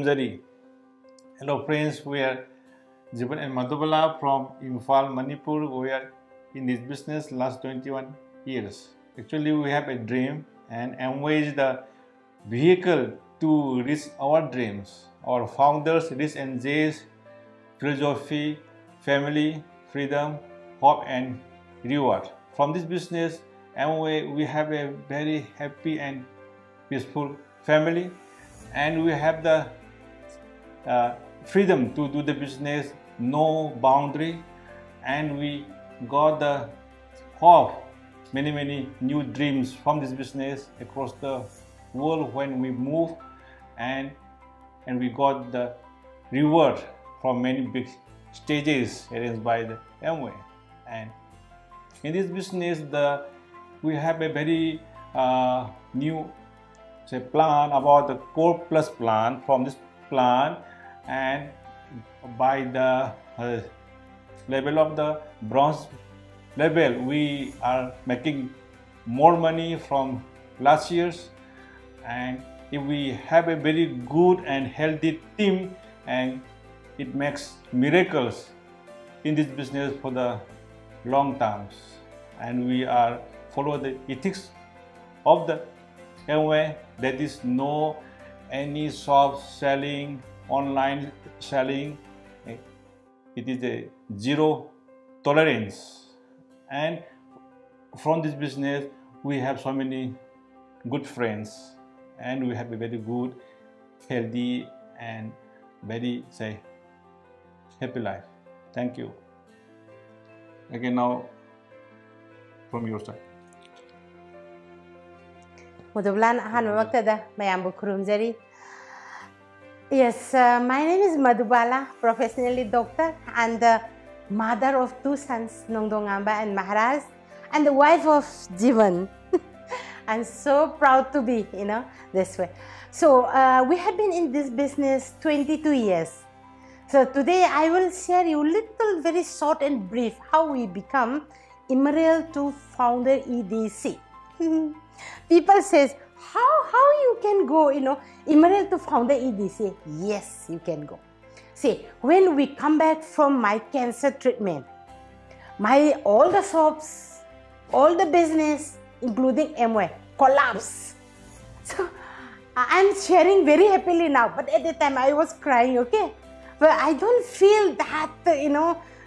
Thamjari. Hello friends, we are Jiban and Madhubala from Imphal, Manipur. We are in this business last 21 years. Actually, we have a dream, and Amway is the vehicle to reach our dreams. Our founders, Rich and Jay's philosophy, family, freedom, hope, and reward. From this business, Amway, we have a very happy and peaceful family, and we have the freedom to do the business, no boundary, and we got the hope, many new dreams from this business across the world when we move, and we got the reward from many big stages arranged by the Amway. And in this business, we have a very new plan about the Core Plus plan. From this plan, and by the level of the bronze level, we are making more money from last year's. And if we have a very good and healthy team, and it makes miracles in this business for the long terms, and we are follow the ethics of the Amway, that is no any shop selling, online selling. It is a zero tolerance. And from this business, we have so many good friends, and we have a very good, healthy, and very happy life. Thank you. Again, now from your side. Madhubala Hanwamaktada, Mayambu Kurumjari. Yes, my name is Madhubala, professionally doctor, and the mother of two sons, Nongdongamba and Maharaj, and the wife of Jivan. I'm so proud to be, this way. So we have been in this business 22 years. So today I will share you little, very short and brief how we become Emerald to founder EDC. People says, how you can go, Emerald to founder EDC? Yes, you can go. See, when we come back from my cancer treatment, all the shops, all the business, including Amway, collapse. So I'm sharing very happily now, but at the time I was crying, okay? But I don't feel that,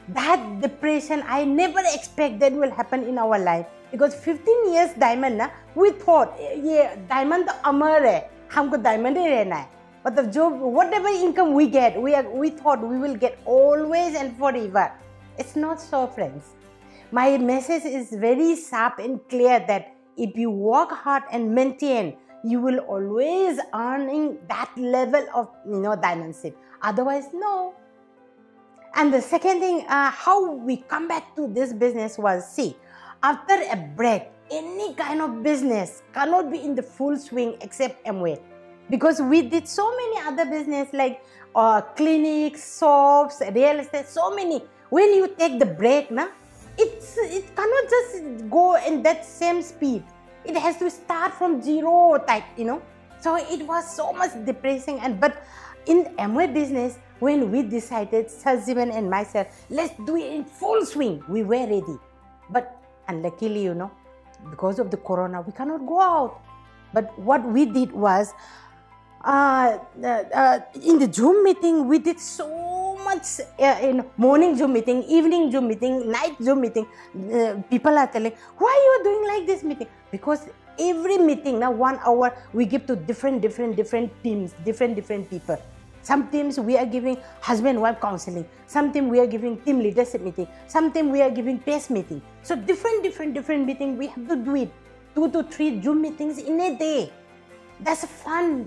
that depression. I never expect that will happen in our life. Because 15 years diamond, we thought, yeah, diamond amar hai, humko diamond hi rehna hai. But the job, whatever income we get, we thought we will get always and forever. It's not so, friends. My message is very sharp and clear that if you work hard and maintain, you will always earning that level of diamondship. Otherwise, no. And the second thing, how we come back to this business was, see, after a break, any kind of business cannot be in the full swing except Amway. Because we did so many other business like clinics, shops, real estate, so many. When you take the break, it cannot just go in that same speed. It has to start from zero type, So it was so much depressing. But in Amway business, when we decided, Sajivan and myself, let's do it in full swing, we were ready. But unluckily, because of the corona, we cannot go out. But what we did was, in the Zoom meeting, we did so much in morning Zoom meeting, evening Zoom meeting, night Zoom meeting. People are telling, why are you doing like this meeting? Because every meeting, now 1 hour, we give to different teams, different people. Some teams we are giving husband-wife counseling. Some team we are giving team leadership meeting. Some team we are giving PACE meeting. So different meeting, we have to do it. 2 to 3 Zoom meetings in a day. That's fun.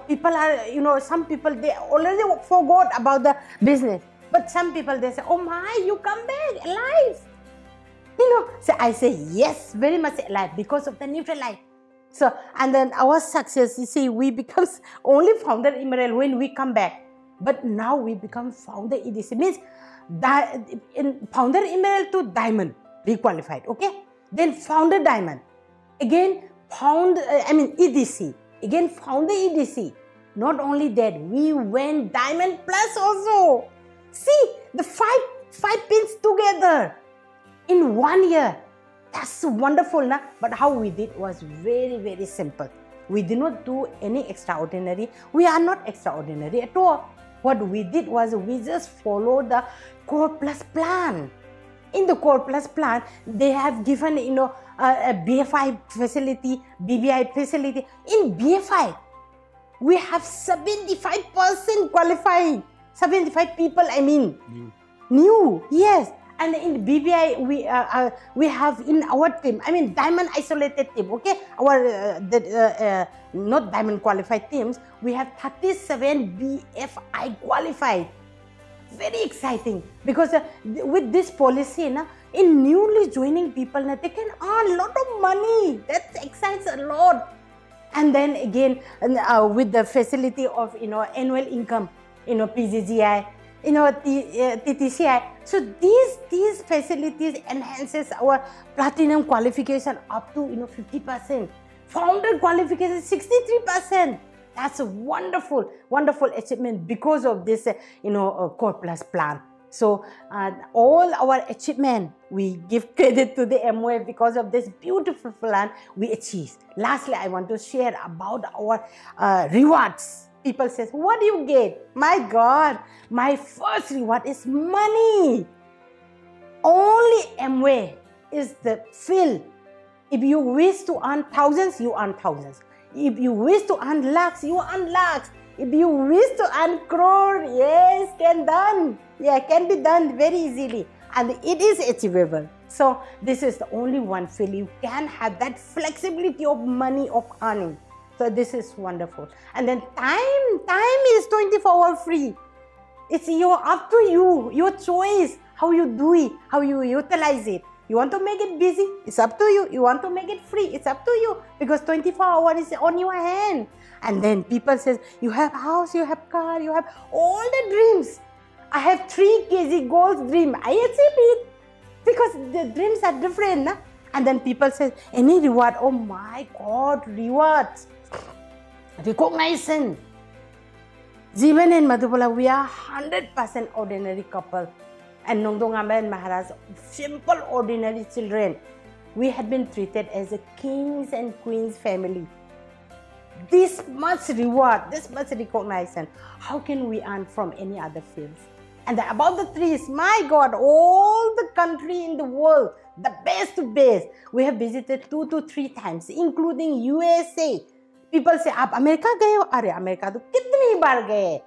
People are, some people, they already forgot about the business. But some people, they say, oh my, you come back alive. So I say, yes, very much alive because of the Nutrilite. So, and then our success, you see, we become only founder Emerald when we come back. But now we become founder EDC. Means that in founder Emerald to diamond, requalified, okay? Then founder diamond. Again, EDC. Again, founder EDC. Not only that, we went Diamond Plus also. See, the five pins together in 1 year. That's wonderful, na? But how we did was very, very simple. We did not do any extraordinary. We are not extraordinary at all. What we did was we just followed the Core Plus plan. In the Core Plus plan, they have given, a BFI facility, BBI facility. In BFI, we have 75% qualifying. 75 people, I mean. New, yes. And in BBI, we have in our team, I mean diamond isolated team, okay? Our, not diamond qualified teams, we have 37 BFI qualified. Very exciting, because with this policy, in newly joining people, they can earn a lot of money. That excites a lot. And then again, with the facility of, annual income, PGGI, TTCI. So these facilities enhances our platinum qualification up to 50%. Founder qualification 63%. That's a wonderful, wonderful achievement because of this, Core Plus plan. So all our achievement, we give credit to the MOF because of this beautiful plan we achieved. Lastly, I want to share about our rewards. People say, what do you get? My God, my first reward is money. Only Amway is the field. If you wish to earn thousands, you earn thousands. If you wish to earn lakhs, you earn lakhs. If you wish to earn crore, yes, can be done very easily. And it is achievable. So this is the only one field you can have that flexibility of money of earning. So this is wonderful. And then time is 24-hour free. It's up to you, your choice, how you do it, how you utilize it. You want to make it busy, it's up to you. You want to make it free, it's up to you. Because 24 hours is on your hand. And then people say, you have house, you have car, you have all the dreams. I have 3 kg goals dream. I achieve it. Because the dreams are different. Na? And then people say, any reward? Oh my God, rewards. Recognition. Jeevan and Madhubala, we are 100% ordinary couple. And Nongdong Amba and Maharaj, simple ordinary children. We had been treated as a kings and queens family. This much reward, this much recognition, how can we earn from any other fields? And about the trees, my God, all the country in the world, the best to best. We have visited 2 to 3 times, including USA. People say, "Aap America gaye ho?" Arey, America to kitni baar gaye?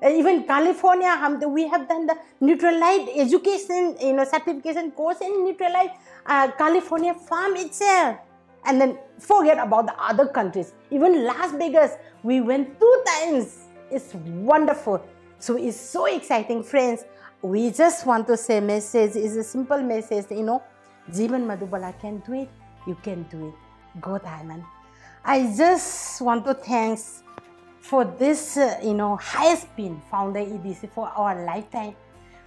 Even California, we have done the Neutralite education, certification course in Neutralite California farm itself. And then forget about the other countries. Even Las Vegas, we went 2 times. It's wonderful. So it's so exciting, friends. We just want to say message is a simple message, Jeevan Madhubala can do it. You can do it. Go Diamond. I just want to thank for this, highest pin founder EDC for our lifetime.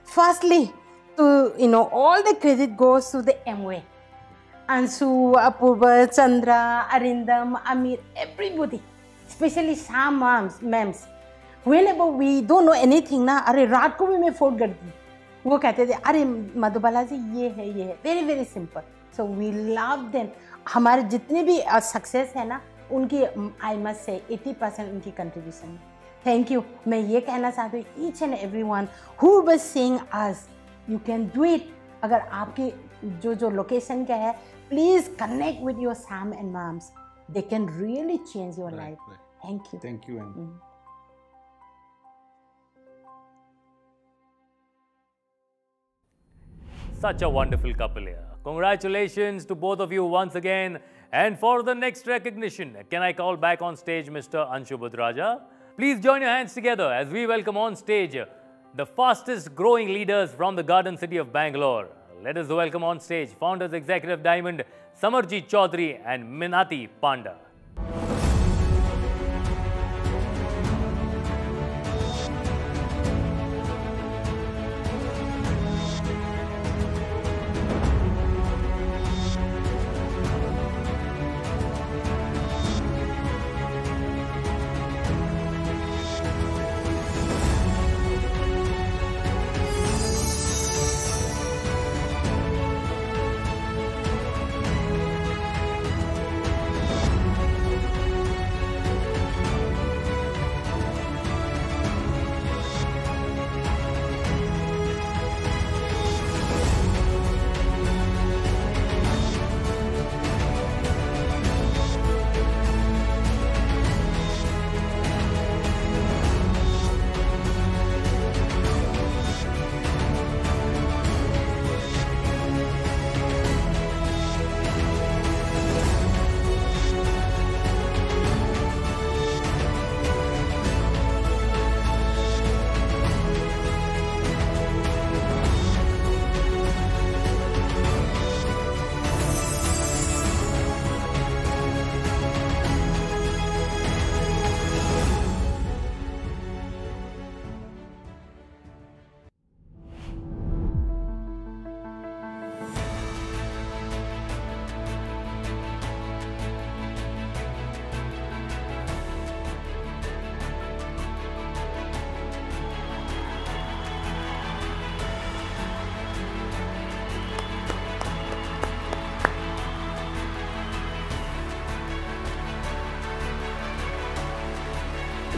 Firstly, all the credit goes to the Amway. Ansu, Apurva, Chandra, Arindam, Amir, everybody, especially some ma'ams. Whenever we don't know anything, अरे रात को भी मैं phone करती, वो कहते थे अरे मधुबाला जी ये है, very very simple. So we love them. हमारे जितने भी सक्सेस है ना, उनकी I must say 80% उनकी contribution है. Thank you. मैं ये कहना चाहती हूँ each and everyone who was seeing us, you can do it. अगर आपकी जो लोकेशन का है, please connect with your Sam and moms. They can really change your life. Right. Thank you. Thank you. Such a wonderful couple here. Congratulations to both of you once again. And for the next recognition, can I call back on stage Mr. Anshu Budraja? Please join your hands together as we welcome on stage the fastest growing leaders from the Garden City of Bangalore. Let us welcome on stage Founders Executive Diamond Samarjit Chaudhary and Minati Panda.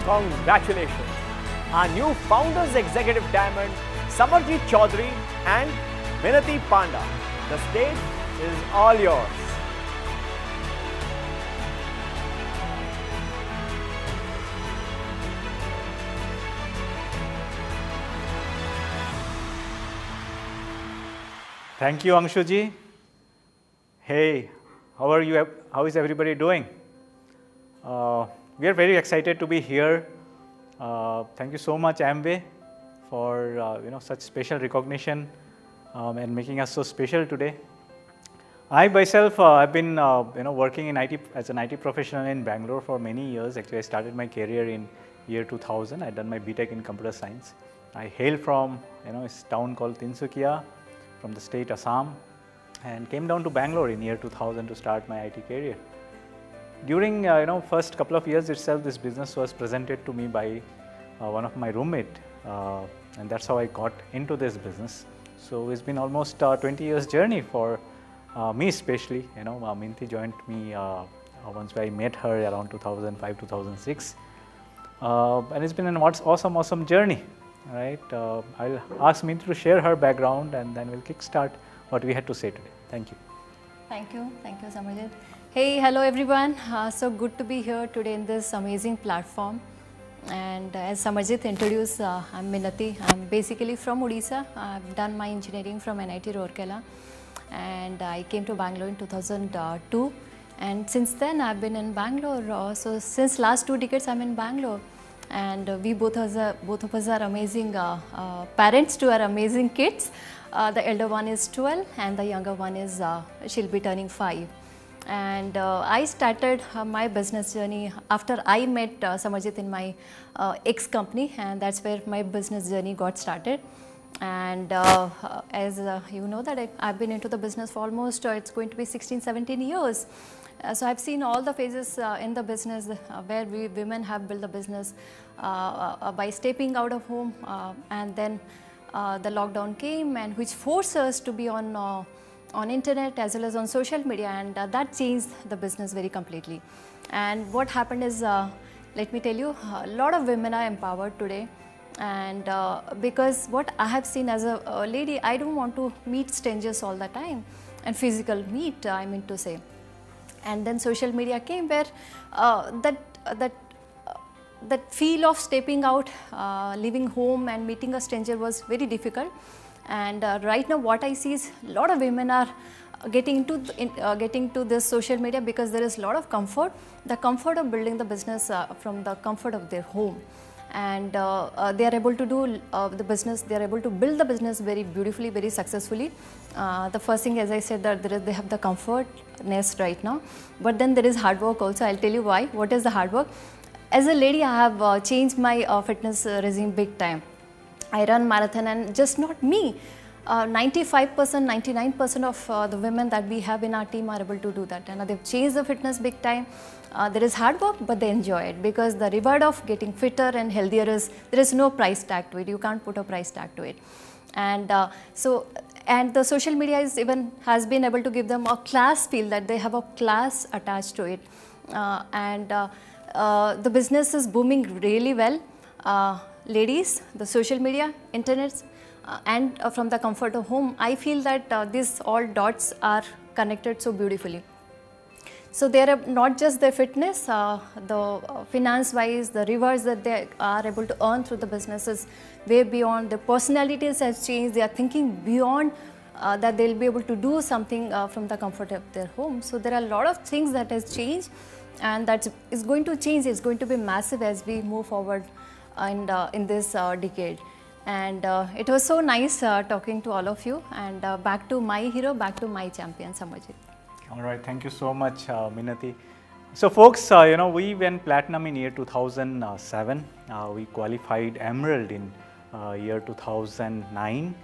Congratulations! Our new Founders Executive Diamond, Samarjit Chaudhary and Minati Panda. The stage is all yours. Thank you, Angshuji. Hey, how are you? How is everybody doing? We are very excited to be here. Thank you so much, Amway, for such special recognition and making us so special today. I myself have been working in IT as an IT professional in Bangalore for many years. Actually, I started my career in year 2000. I done my BTech in computer science. I hail from a town called Tinsukia, from the state Assam, and came down to Bangalore in year 2000 to start my IT career. During first couple of years itself, this business was presented to me by one of my roommate, and that's how I got into this business. So it's been almost 20 years journey for me, especially. Minty joined me once I met her around 2005, 2006, and it's been an awesome journey. Right? I'll ask Minty to share her background, and then we'll kickstart what we had to say today. Thank you. Thank you, Samarjit. Hey, hello everyone. So good to be here today in this amazing platform. And as Samarjit introduced, I'm Minati. I'm basically from Odisha. I've done my engineering from NIT Rourkela, and I came to Bangalore in 2002. And since then, I've been in Bangalore. So since last 2 decades, I'm in Bangalore. And we both of us are amazing parents to our amazing kids. The elder one is 12 and the younger one is, she'll be turning 5. And I started my business journey after I met Samarjit in my ex-company, and that's where my business journey got started. And as you know that I've been into the business for almost, it's going to be 16-17 years. So I've seen all the phases in the business where we women have built the business by stepping out of home, and then the lockdown came, and which forced us to be on internet as well as on social media, and that changed the business very completely. And what happened is, let me tell you, a lot of women are empowered today. And because what I have seen as a lady, I don't want to meet strangers all the time, and physical meet, I mean to say. And then social media came where that feel of stepping out, leaving home and meeting a stranger was very difficult. And right now what I see is a lot of women are getting to this social media because there is a lot of comfort, the comfort of building the business from the comfort of their home. And they are able to do the business, they are able to build the business very beautifully, very successfully. The first thing, as I said, that they have the comfortness right now, but then there is hard work also. I'll tell you why. What is the hard work? As a lady, I have changed my fitness regime big time. I run marathon, and just not me. 95%, 99% of the women that we have in our team are able to do that, and they've changed the fitness big time. There is hard work, but they enjoy it because the reward of getting fitter and healthier is, there is no price tag to it. You can't put a price tag to it. And and the social media has been able to give them a class feel, that they have a class attached to it. The business is booming really well. Ladies, the social media, internet, and from the comfort of home, I feel that these all dots are connected so beautifully. So there are not just the fitness, the finance-wise, the rewards that they are able to earn through the businesses way beyond. Their personalities has changed. They are thinking beyond that they'll be able to do something from the comfort of their home. So there are a lot of things that has changed, and that is going to change. It's going to be massive as we move forward in this decade. And it was so nice talking to all of you. And back to my hero, back to my champion, Samarjit. All right, thank you so much, Minati. So folks, we went platinum in year 2007. We qualified emerald in year 2009.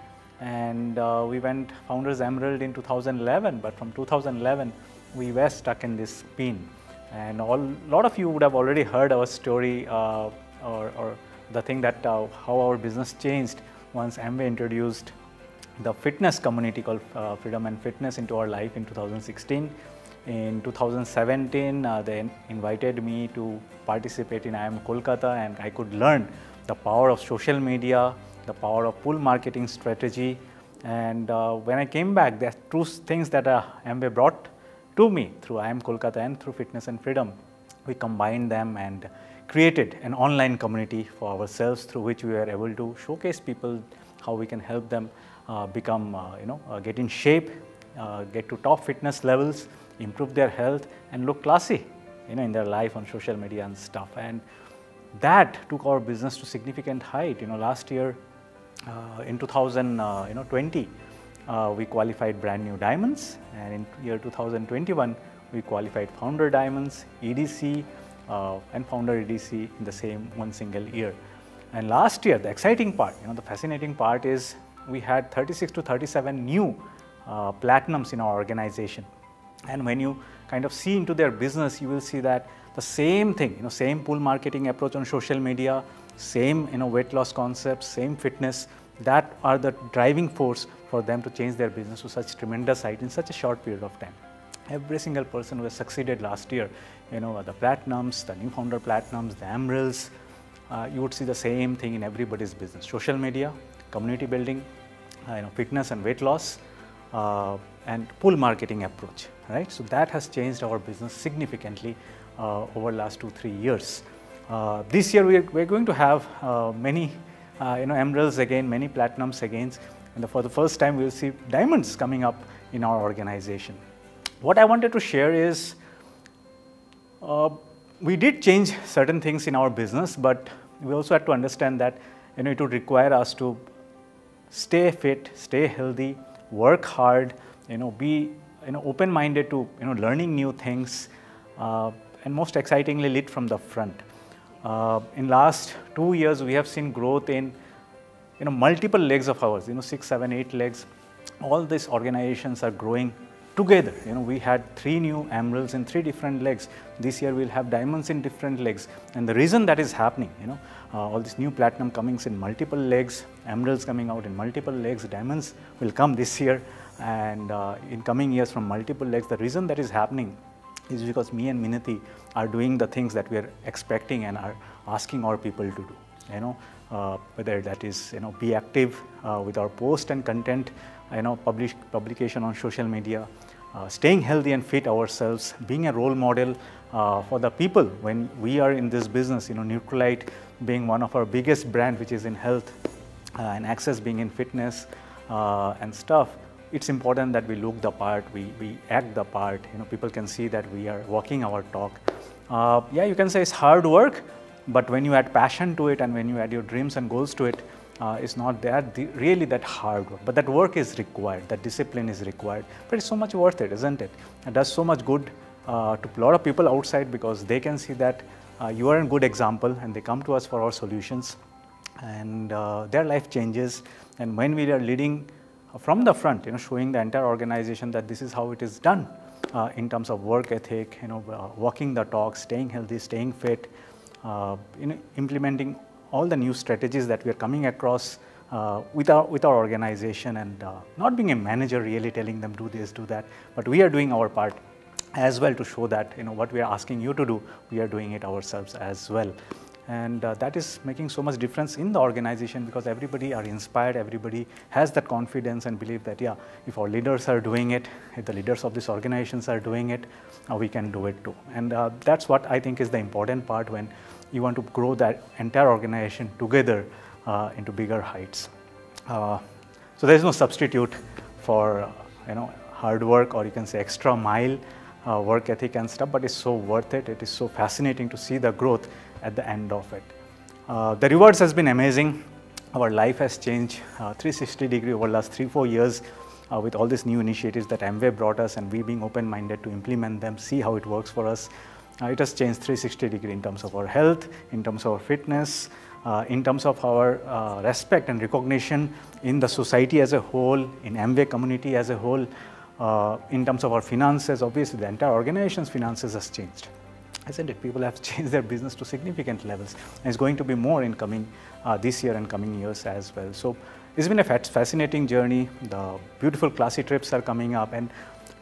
And we went Founders Emerald in 2011. But from 2011, we were stuck in this spin. And a lot of you would have already heard our story or the thing that how our business changed once Amway introduced the fitness community called Freedom and Fitness into our life in 2016. In 2017, they invited me to participate in IIM Kolkata, and I could learn the power of social media, the power of pull marketing strategy. And when I came back, there are two things that Amway brought to me through IIM Kolkata and through Fitness and Freedom. We combined them and created an online community for ourselves, through which we were able to showcase people how we can help them become, get in shape, get to top fitness levels, improve their health, and look classy, in their life on social media and stuff. And that took our business to significant height. Last year, in 2020, we qualified brand new diamonds, and in year 2021, we qualified founder diamonds, EDC, and founder EDC in the same one single year. And last year, the exciting part, the fascinating part is we had 36 to 37 new platinums in our organization. And when you kind of see into their business, you will see that the same thing, same pull marketing approach on social media, same weight loss concepts, same fitness, that are the driving force for them to change their business to such tremendous height in such a short period of time. Every single person who has succeeded last year, the platinums, the new founder platinums, the emeralds, you would see the same thing in everybody's business. Social media, community building, fitness and weight loss, and pull marketing approach, right? So that has changed our business significantly over the last 2-3 years. This year we're going to have many emeralds again, many platinums again, and for the first time we'll see diamonds coming up in our organization. What I wanted to share is we did change certain things in our business, but we also had to understand that it would require us to stay fit, stay healthy, work hard, be open-minded to learning new things, and most excitingly lead from the front. In last 2 years, we have seen growth in multiple legs of ours, 6, 7, 8 legs. All these organizations are growing together. We had 3 new emeralds in 3 different legs. This year we'll have diamonds in different legs. And the reason that is happening, all this new platinum coming in multiple legs, emeralds coming out in multiple legs, diamonds will come this year and in coming years from multiple legs. The reason that is happening is because me and Minati are doing the things that we are expecting and are asking our people to do. Whether that is be active with our post and content, publication on social media, staying healthy and fit ourselves, being a role model for the people when we are in this business. Nutralite being one of our biggest brand, which is in health, and Access being in fitness and stuff. It's important that we look the part, we act the part. People can see that we are walking our talk. Yeah, you can say it's hard work, but when you add passion to it and when you add your dreams and goals to it, it's not really that hard work. But that work is required, that discipline is required. But it's so much worth it, isn't it? It does so much good to a lot of people outside, because they can see that you are a good example and they come to us for our solutions, and their life changes. And when we are leading from the front, showing the entire organization that this is how it is done in terms of work ethic, walking the talk, staying healthy, staying fit, implementing all the new strategies that we are coming across with our organization, and not being a manager really telling them do this, do that, but we are doing our part as well to show that what we are asking you to do, we are doing it ourselves as well. And that is making so much difference in the organization, because everybody are inspired, everybody has that confidence and belief that, yeah, if our leaders are doing it, if the leaders of these organizations are doing it, we can do it too. And that's what I think is the important part when you want to grow that entire organization together into bigger heights. So there is no substitute for hard work, or you can say extra mile work ethic and stuff, but it's so worth it. It is so fascinating to see the growth at the end of it. The rewards has been amazing. Our life has changed 360 degree over the last 3-4 years with all these new initiatives that Amway brought us, and we being open-minded to implement them, see how it works for us. It has changed 360 degree in terms of our health, in terms of our fitness, in terms of our respect and recognition in the society as a whole, in Amway community as a whole, in terms of our finances. Obviously, the entire organization's finances has changed, isn't it? People have changed their business to significant levels, and it's going to be more in coming this year and coming years as well. So it's been a fascinating journey. The beautiful classy trips are coming up, and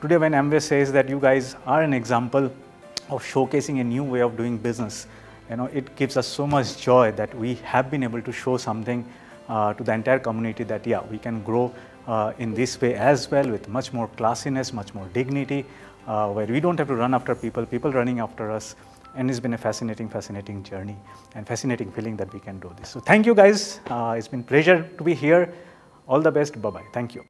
today when Amway says that you guys are an example of showcasing a new way of doing business, it gives us so much joy that we have been able to show something to the entire community that yeah, we can grow in this way as well, with much more classiness, much more dignity, where we don't have to run after people running after us. And it's been a fascinating journey and fascinating feeling that we can do this. So thank you guys. It's been a pleasure to be here. All the best. Bye-bye. Thank you.